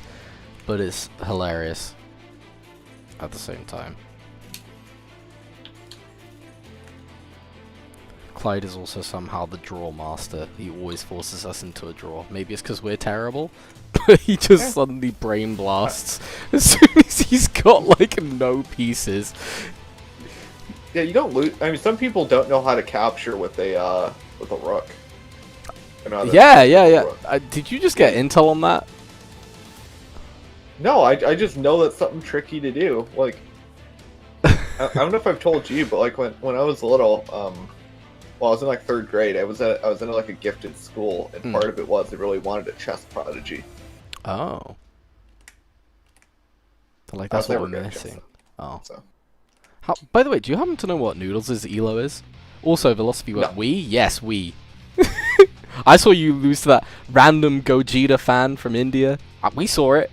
but it's hilarious at the same time. Clyde is also somehow the draw master. He always forces us into a draw. Maybe it's because we're terrible, but he just suddenly brain blasts as soon as he's got like no pieces. Yeah, you don't lose. I mean, some people don't know how to capture with a rook. Yeah. Did you just get intel on that? No, I just know that's something tricky to do. Like, I don't know if I've told you, but like when I was little, well, I was in like 3rd grade. I was in like a gifted school, and part of it was they really wanted a chess prodigy. Oh. Like that's what we're missing. Oh. So. How, by the way, do you happen to know what Noodles' elo is? Also, Velocity went, we? Yes, we. I saw you lose to that random Gogeta fan from India. We saw it.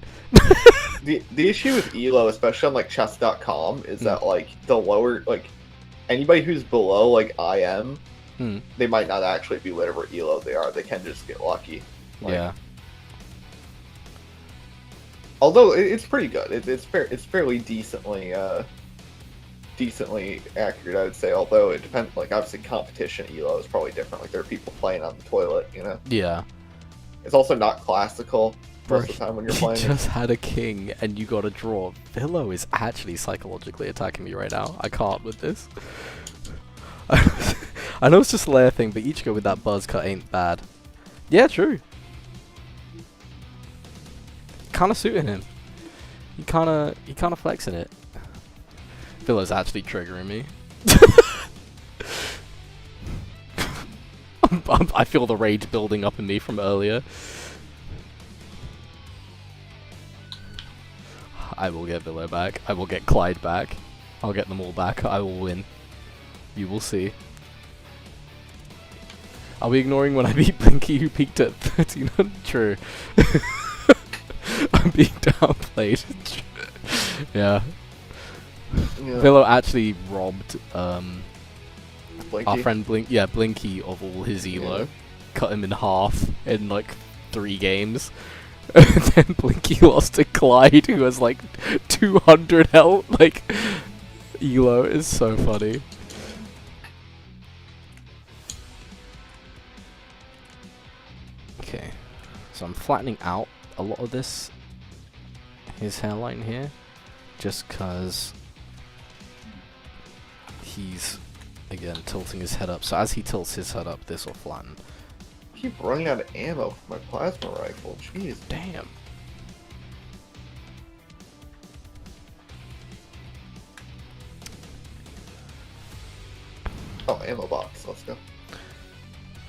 The elo with elo, especially on like chess.com, is that like the lower, like anybody who's below like IM, they might not actually be whatever elo they are. They can just get lucky. Like, yeah. Although it's pretty good. It's fairly decently accurate, I would say. Although it depends. Like obviously, competition elo is probably different. Like there are people playing on the toilet, you know. Yeah. It's also not classical most of the time when you're playing. You just had a king and you got a draw. Philo is actually psychologically attacking me right now. I can't with this. I know it's just a layer thing, but Ichigo with that buzz cut ain't bad. Yeah, true. Kind of suiting him. He kind of flexing it. Philo's actually triggering me. I feel the rage building up in me from earlier. I will get Villa back. I will get Clyde back. I'll get them all back. I will win. You will see. Are we ignoring when I beat Blinky who peaked at 1300? True. I'm being downplayed. Yeah. Villa actually robbed our friend Blinky of all his elo. Yeah. Cut him in half in like 3 games. And then Blinky lost to Clyde, who has like 200 health. Like, elo is so funny. Okay, so I'm flattening out a lot of his hairline here, just because he's, again, tilting his head up. So as he tilts his head up, this will flatten. I keep running out of ammo for my plasma rifle. Jeez. Damn. Oh, ammo box. Let's go.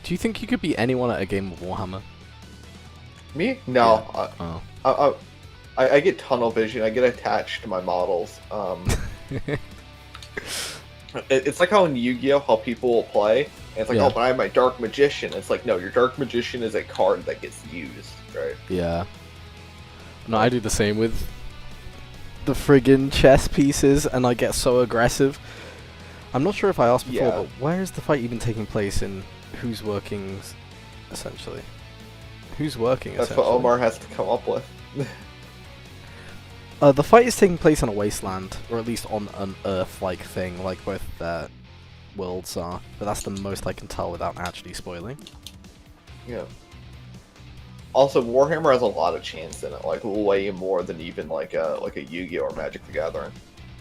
Do you think you could beat anyone at a game of Warhammer? Me? No. Yeah. I get tunnel vision. I get attached to my models. It's like how in Yu-Gi-Oh! How people will play. And it's like, oh, but I have my Dark Magician. It's like, no, your Dark Magician is a card that gets used, right? Yeah. No, I do the same with the friggin' chess pieces, and I get so aggressive. I'm not sure if I asked before, but where is the fight even taking place in who's working, essentially? Who's working, That's what Omar has to come up with. The fight is taking place on a wasteland, or at least on an Earth-like thing, like both their worlds are. But that's the most I can tell without actually spoiling. Yeah. Also, Warhammer has a lot of chance in it, like way more than even like a Yu-Gi-Oh! Or Magic the Gathering.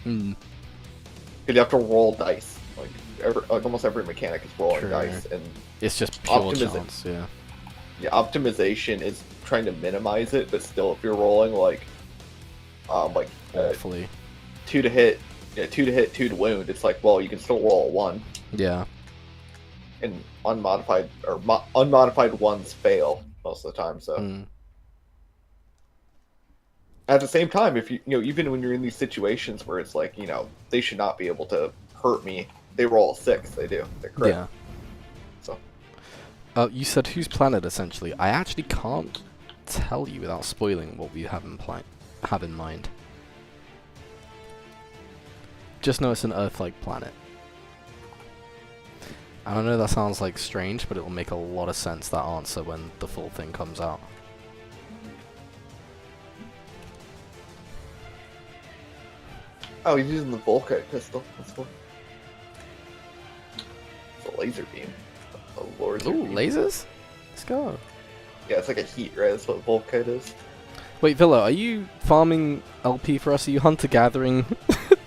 Hmm. Because you have to roll dice. Like almost every mechanic is rolling dice, and it's just pure chance. Yeah. Yeah, optimization is trying to minimize it, but still, if you're rolling awfully 2 to hit, 2 to hit, 2 to wound, it's like, well, you can still roll a 1. Yeah. And unmodified ones fail most of the time. So at the same time, if you even when you're in these situations where it's like, they should not be able to hurt me, they roll a 6. They do. They're crit. Yeah. So. You said whose planet, essentially. I actually can't tell you without spoiling what we have in mind. Just know it's an Earth-like planet. I don't know, that sounds like strange, but it will make a lot of sense, that answer, when the full thing comes out. Oh, he's using the Volkite pistol. That's cool. It's a laser beam. A laser Ooh, beam. lasers? Let's go. Yeah, it's like a heat, right? That's what Volkite is. Wait, Villa, are you farming LP for us? Are you hunter-gathering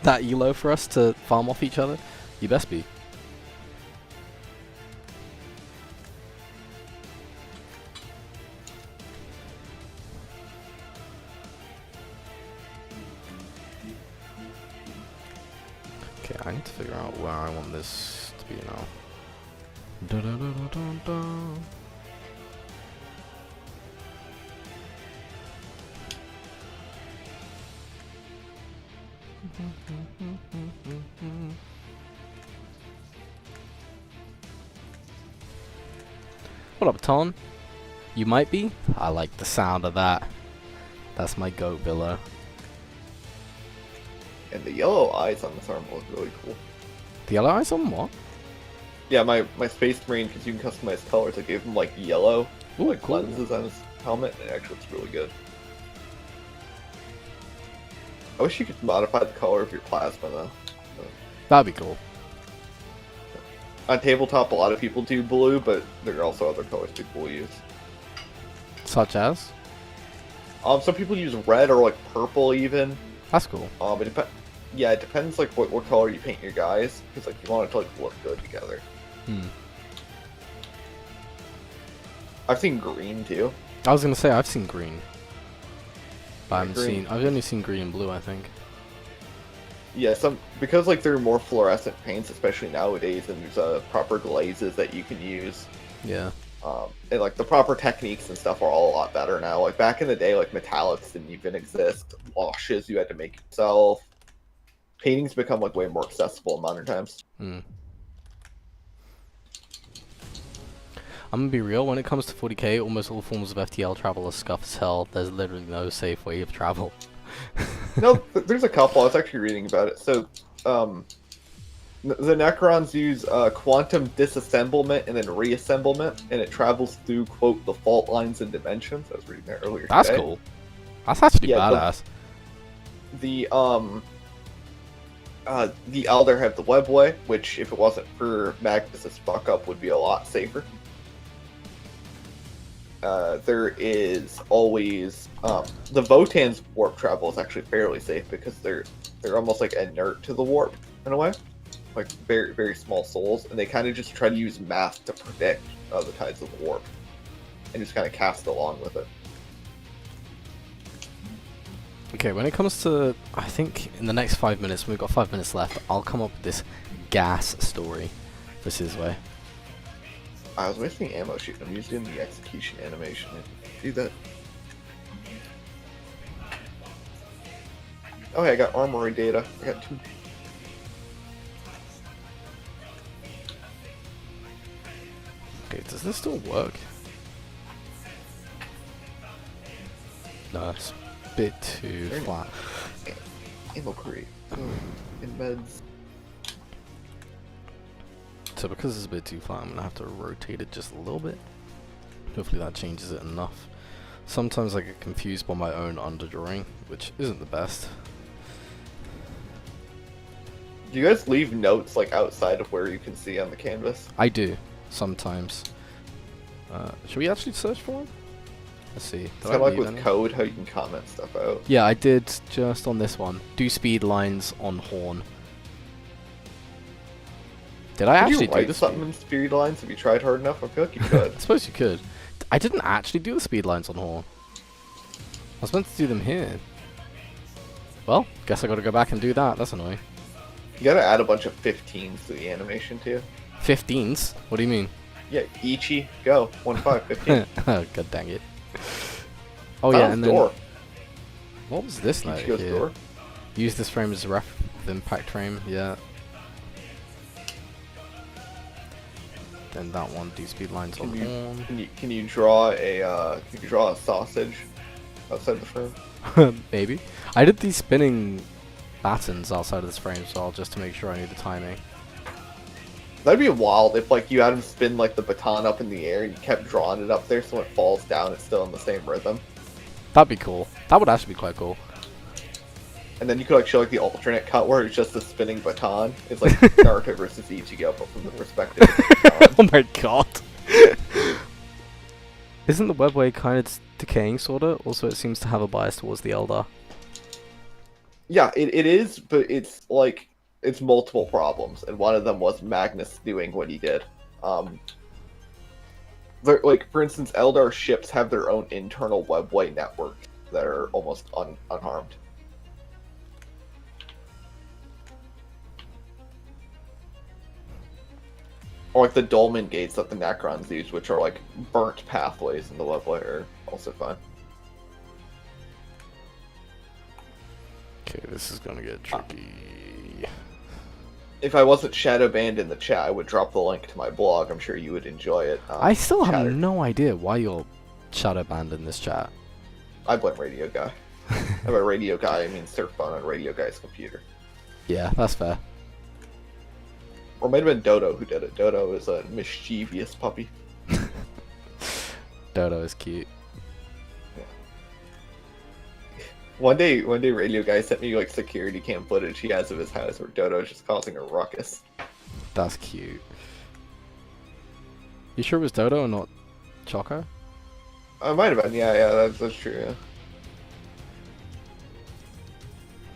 that elo for us to farm off each other? You best be. Okay, I need to figure out where I want this to be now. Da-da-da-da-da-da. What up, Ton? You might be? I like the sound of that. That's my goat, Villa. And the yellow eyes on this arm look really cool. The yellow eyes on what? Yeah, my Space Marine, because you can customize colors, I gave him like yellow Ooh, like cool. lenses on his helmet, and it actually looks really good. I wish you could modify the color of your plasma though. That'd be cool. On tabletop, a lot of people do blue, but there are also other colors people use. Such as? Some people use red or like purple even. That's cool. Yeah, it depends like what color you paint your guys, because like you want it to like look good together. I've seen green too. I was gonna say I've seen green, but Yeah, I've only seen green and blue, I think. Yeah, because like there are more fluorescent paints, especially nowadays, and there's proper glazes that you can use. Yeah. And like the proper techniques and stuff are all a lot better now. Like back in the day, like metallics didn't even exist. Washes you had to make yourself. Painting's become like way more accessible in modern times. I'm gonna be real, when it comes to 40k, almost all forms of FTL travel are scuff as hell. There's literally no safe way of travel. No, there's a couple. I was actually reading about it. So, the Necrons use quantum disassemblement and then reassemblement, and it travels through, quote, the fault lines and dimensions. I was reading that earlier That's today. cool. That's actually Yeah, badass. The Elder have the webway, which if it wasn't for Magnus's fuck up would be a lot safer. There is always the Votan's warp travel is actually fairly safe because they're almost like inert to the warp in a way, like very very small souls, and they kind of just try to use math to predict the tides of the warp, and just kind of cast along with it. Okay, when it comes to, I think in the next 5 minutes, we've got 5 minutes left, I'll come up with this gas story for Sizway. I was wasting ammo shoot. I'm using the execution animation. See that? Oh, hey, I got armory data. I got 2. Okay, does this still work? No, it's a bit too Very flat. Ammo crate. In meds. So because it's a bit too flat, I'm gonna have to rotate it just a little bit. Hopefully that changes it enough. Sometimes I get confused by my own underdrawing, which isn't the best. Do you guys leave notes like outside of where you can see on the canvas? I do, sometimes. Should we actually search for them? Let's see. It's kind of like with code, how you can comment stuff out. Yeah, I did just on this one. Do speed lines on horn. Did I actually do write the something in speed lines if you tried hard enough? I feel like you could. I suppose you could. I didn't actually do the speed lines on horn. I was meant to do them here. Well, guess I gotta go back and do that. That's annoying. You gotta add a bunch of 15s to the animation too. 15s? What do you mean? Yeah, Ichi, go. 1-5, 15. Oh, god dang it. Oh yeah, and then... door. What was this note Ichigo's here? door. Use this frame as a ref with impact frame, yeah. Then that one, do speed lines on horn. Can you draw a sausage outside the frame? Maybe. I did these spinning patterns outside of this frame as well, just to make sure I knew the timing. That'd be wild if like you had him spin like the baton up in the air and you kept drawing it up there, so when it falls down, it's still in the same rhythm. That'd be cool. That would actually be quite cool. And then you could like show like the alternate cut where it's just a spinning baton. It's like Naruto versus Ichigo, but from the perspective of the baton. Oh my god. Isn't the webway kind of decaying, sorta? Also, it seems to have a bias towards the Elder. Yeah, it is, but it's like it's multiple problems, and one of them was Magnus doing what he did. Like for instance, Eldar ships have their own internal webway network that are almost unharmed. Or like the dolmen gates that the Necrons use, which are like burnt pathways in the webway, are also fine. Okay, this is gonna get tricky. If I wasn't shadow banned in the chat, I would drop the link to my blog. I'm sure you would enjoy it. I still have no idea why you're shadow banned in this chat. I blame Radio Guy. And by Radio Guy, I mean surf phone on Radio Guy's computer. Yeah, that's fair. Or it might have been Dodo who did it. Dodo is a mischievous puppy. Dodo is cute. One day Radio Guy sent me like security cam footage he has of his house where Dodo's just causing a ruckus. That's cute. You sure it was Dodo and not Choco? It might have been, yeah, that's true, yeah.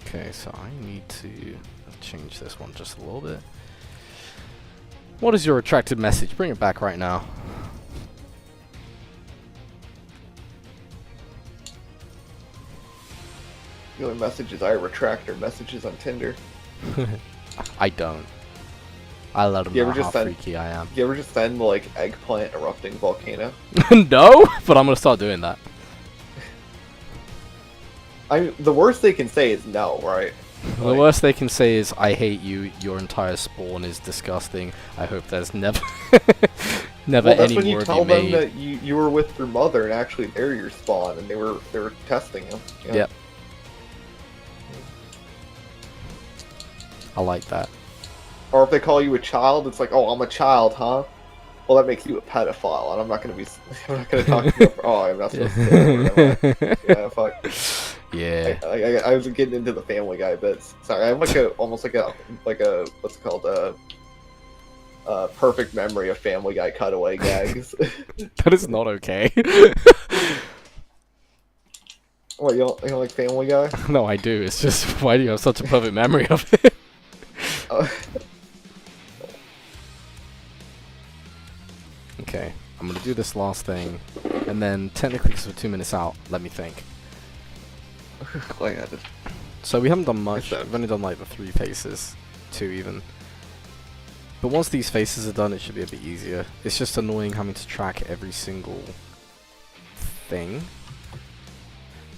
Okay, so I need to change this one just a little bit. What is your attractive message? Bring it back right now. The only messages I retract are messages on Tinder. I don't. I let them know how freaky I am. You ever just send like eggplant erupting volcano? No, but I'm gonna start doing that. The worst they can say is no, right? The worst they can say is, I hate you, your entire spawn is disgusting, I hope there's never never that's any when you more tell of you them made. that you were with your mother and actually they're your spawn and they were testing you. Yeah. Yep. I like that. Or if they call you a child, it's like, oh, I'm a child, huh? Well, that makes you a pedophile, and I'm not gonna talk to you. Oh, I'm not supposed to say that. Yeah, fuck. Yeah. I was getting into the Family Guy bits. Sorry, I'm almost like a what's it called, a perfect memory of Family Guy cutaway gags. That is not okay. What, you don't like Family Guy? No, I do. It's just, why do you have such a perfect memory of it? Okay, I'm gonna do this last thing, and then technically, because we're 2 minutes out, let me think. So we haven't done much. We've only done like the 3 faces, 2 even. But once these faces are done, it should be a bit easier. It's just annoying having to track every single thing,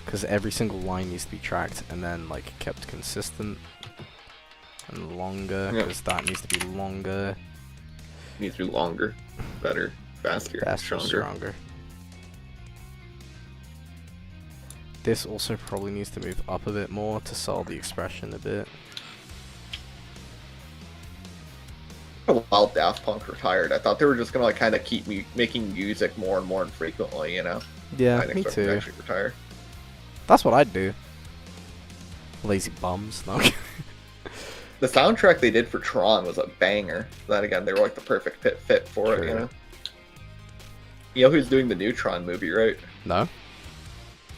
because every single line needs to be tracked and then like kept consistent and longer, because that needs to be longer. Needs to be longer, better, faster, stronger. This also probably needs to move up a bit more to sell the expression a bit. While Daft Punk retired, I thought they were just gonna like kind of keep making music more and more infrequently, you know? Yeah, me too. Actually retire. That's what I'd do. Lazy bums. No. The soundtrack they did for Tron was a banger. Then again, they were like the perfect fit for it, you know? You know who's doing the new Tron movie, right? No.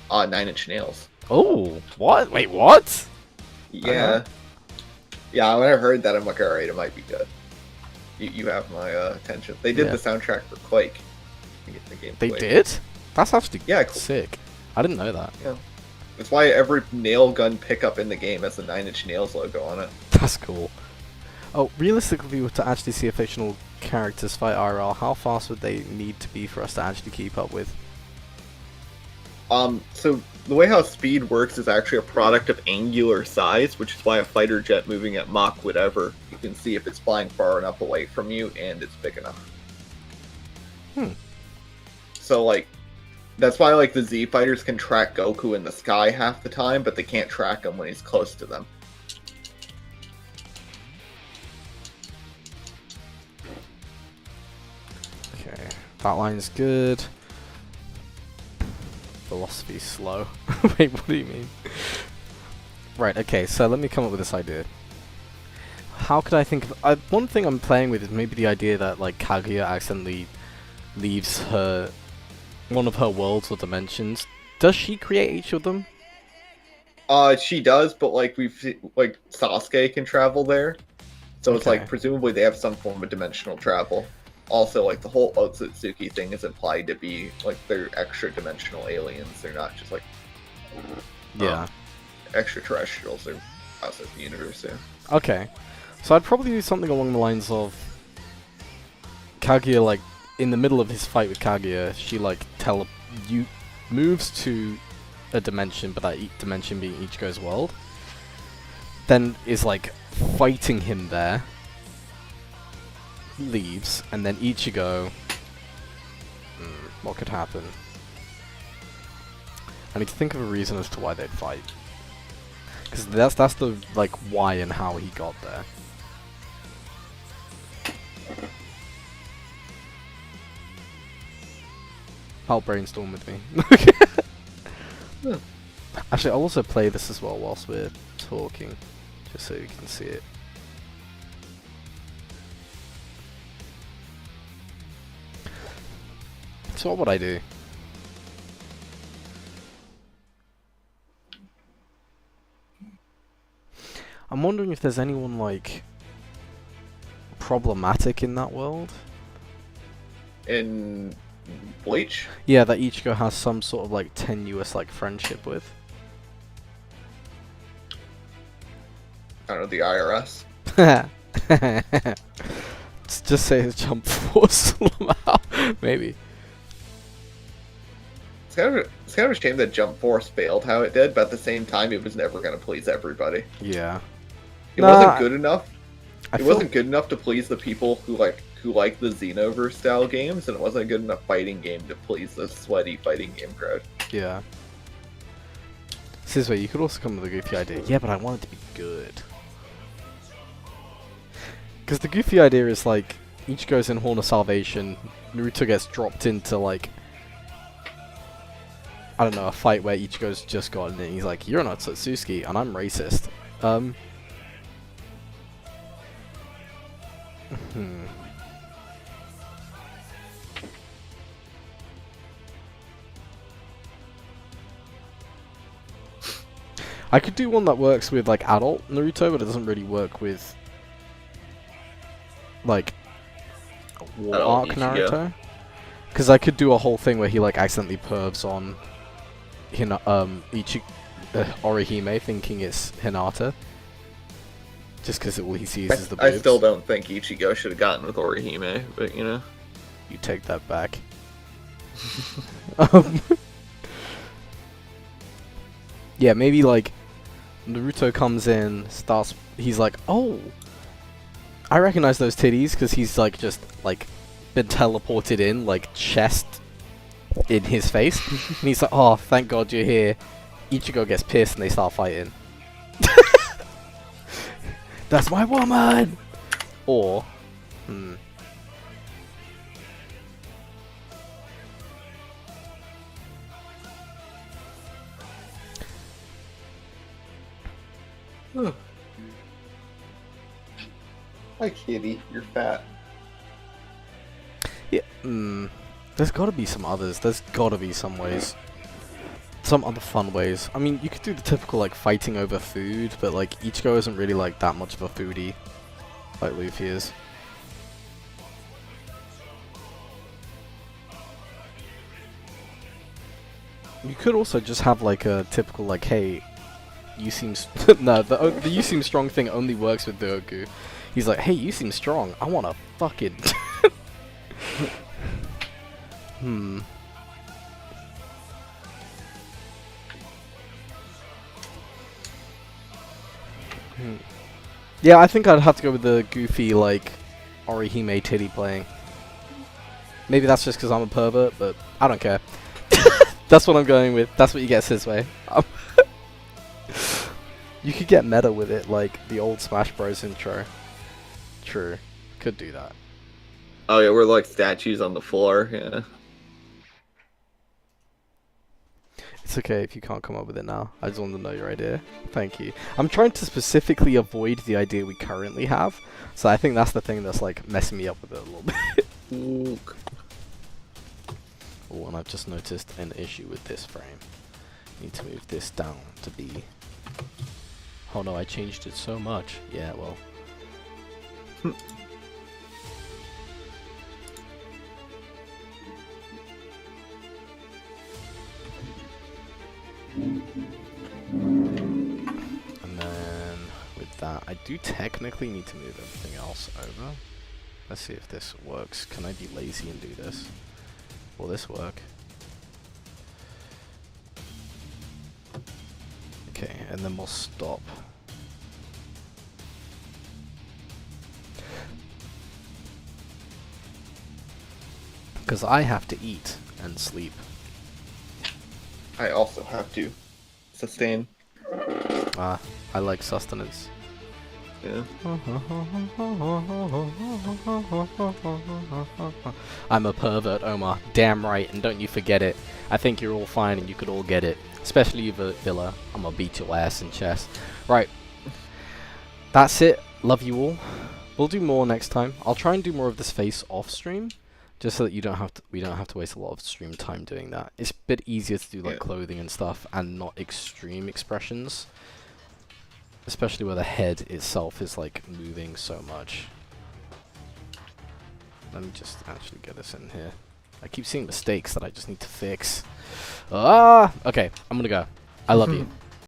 9 Inch Nails. Oh, what? Wait, what? Yeah. Yeah, when I heard that, I'm like, alright, it might be good. You have my attention. They did the soundtrack for Quake. They did? That's actually cool. Sick. I didn't know that. Yeah. That's why every nail gun pickup in the game has the 9 Inch Nails logo on it. That's cool. Oh, realistically, to actually see a fictional characters fight IRL, how fast would they need to be for us to actually keep up with? So the way how speed works is actually a product of angular size, which is why a fighter jet moving at Mach whatever, you can see if it's flying far enough away from you and it's big enough. So like, that's why like the Z fighters can track Goku in the sky half the time, but they can't track him when he's close to them. That line's good. Philosophy's slow. Wait, what do you mean? Right, okay, so let me come up with this idea. How could I think of... one thing I'm playing with is maybe the idea that, like, Kaguya accidentally leaves one of her worlds or dimensions. Does she create each of them? She does, but like Sasuke can travel there, so it's like presumably they have some form of dimensional travel. Also, like the whole Otsutsuki thing is implied to be like they're extra dimensional aliens. They're not just like extraterrestrials. They're outside the universe. Yeah. Okay, so I'd probably do something along the lines of Kaguya, like in the middle of his fight with Kaguya, she like moves to a dimension, but that dimension being Ichigo's world, then is like fighting him there, leaves, and then Ichigo... what could happen? I need to think of a reason as to why they'd fight. Because that's the, like, why and how he got there. Help brainstorm with me. Actually, I'll also play this as well whilst we're talking, just so you can see it. So what would I do? I'm wondering if there's anyone, like, problematic in that world? In Bleach? Yeah, that Ichigo has some sort of, like, tenuous, like, friendship with. I don't know, the IRS? Just say his jump force somehow. Maybe. It's kind of a shame that Jump Force failed how it did, but at the same time, it was never going to please everybody. Yeah. It wasn't good enough. It wasn't good enough to please the people who like the Xenoverse style games, and it wasn't a good enough fighting game to please the sweaty fighting game crowd. Yeah. Sizway, you could also come with a goofy idea. Yeah, but I want it to be good. Because the goofy idea is like, Ichigo's in Horn of Salvation, Naruto gets dropped into like, I don't know, a fight where Ichigo's just gotten it, and he's like, you're not Otsutsuki, and I'm racist. I could do one that works with like adult Naruto, but it doesn't really work with like war arc Naruto. Because I could do a whole thing where he like accidentally pervs on Orihime, thinking it's Hinata. Just because all he sees is the boobs. I still don't think Ichigo should have gotten with Orihime, but you know. You take that back. Yeah, maybe like Naruto comes in, he's like, oh, I recognize those titties, because he's like just like been teleported in, like chest in his face. And he's like, oh, thank God you're here. Ichigo gets pissed and they start fighting. That's my woman! Or, Hi, kitty. You're fat. yeah, there's gotta be some others. There's gotta be some ways. Some other fun ways. I mean, you could do the typical, like, fighting over food, but, like, Ichigo isn't really, like, that much of a foodie, like Luffy is. You could also just have, like, a typical, like, hey, you seem... no, the you seem strong thing only works with the Ogu. He's like, hey, you seem strong. I wanna fucking... Yeah, I think I'd have to go with the goofy, like, Orihime titty playing. Maybe that's just because I'm a pervert, but I don't care. That's what I'm going with. That's what you get his way. You could get meta with it, like the old Smash Bros. Intro. True. Could do that. Oh yeah, we're like statues on the floor. Yeah. It's okay if you can't come up with it now. I just want to know your idea. Thank you. I'm trying to specifically avoid the idea we currently have, so I think that's the thing that's like messing me up with it a little bit. Look. Oh, and I've just noticed an issue with this frame. Need to move this down to be... Oh no, I changed it so much. Yeah, well... And then with that, I do technically need to move everything else over. Let's see if this works. Can I be lazy and do this? Will this work? Okay, and then we'll stop. Because I have to eat and sleep. I also have to sustain. Ah, I like sustenance. Yeah. I'm a pervert, Omar. Damn right, and don't you forget it. I think you're all fine and you could all get it. Especially you, Villa. I'm gonna beat your ass in chess. Right. That's it. Love you all. We'll do more next time. I'll try and do more of this face off stream. Just so that we don't have to waste a lot of stream time doing that. It's a bit easier to do like clothing and stuff and not extreme expressions. Especially where the head itself is like moving so much. Let me just actually get this in here. I keep seeing mistakes that I just need to fix. Ah! Okay, I'm gonna go. I love you.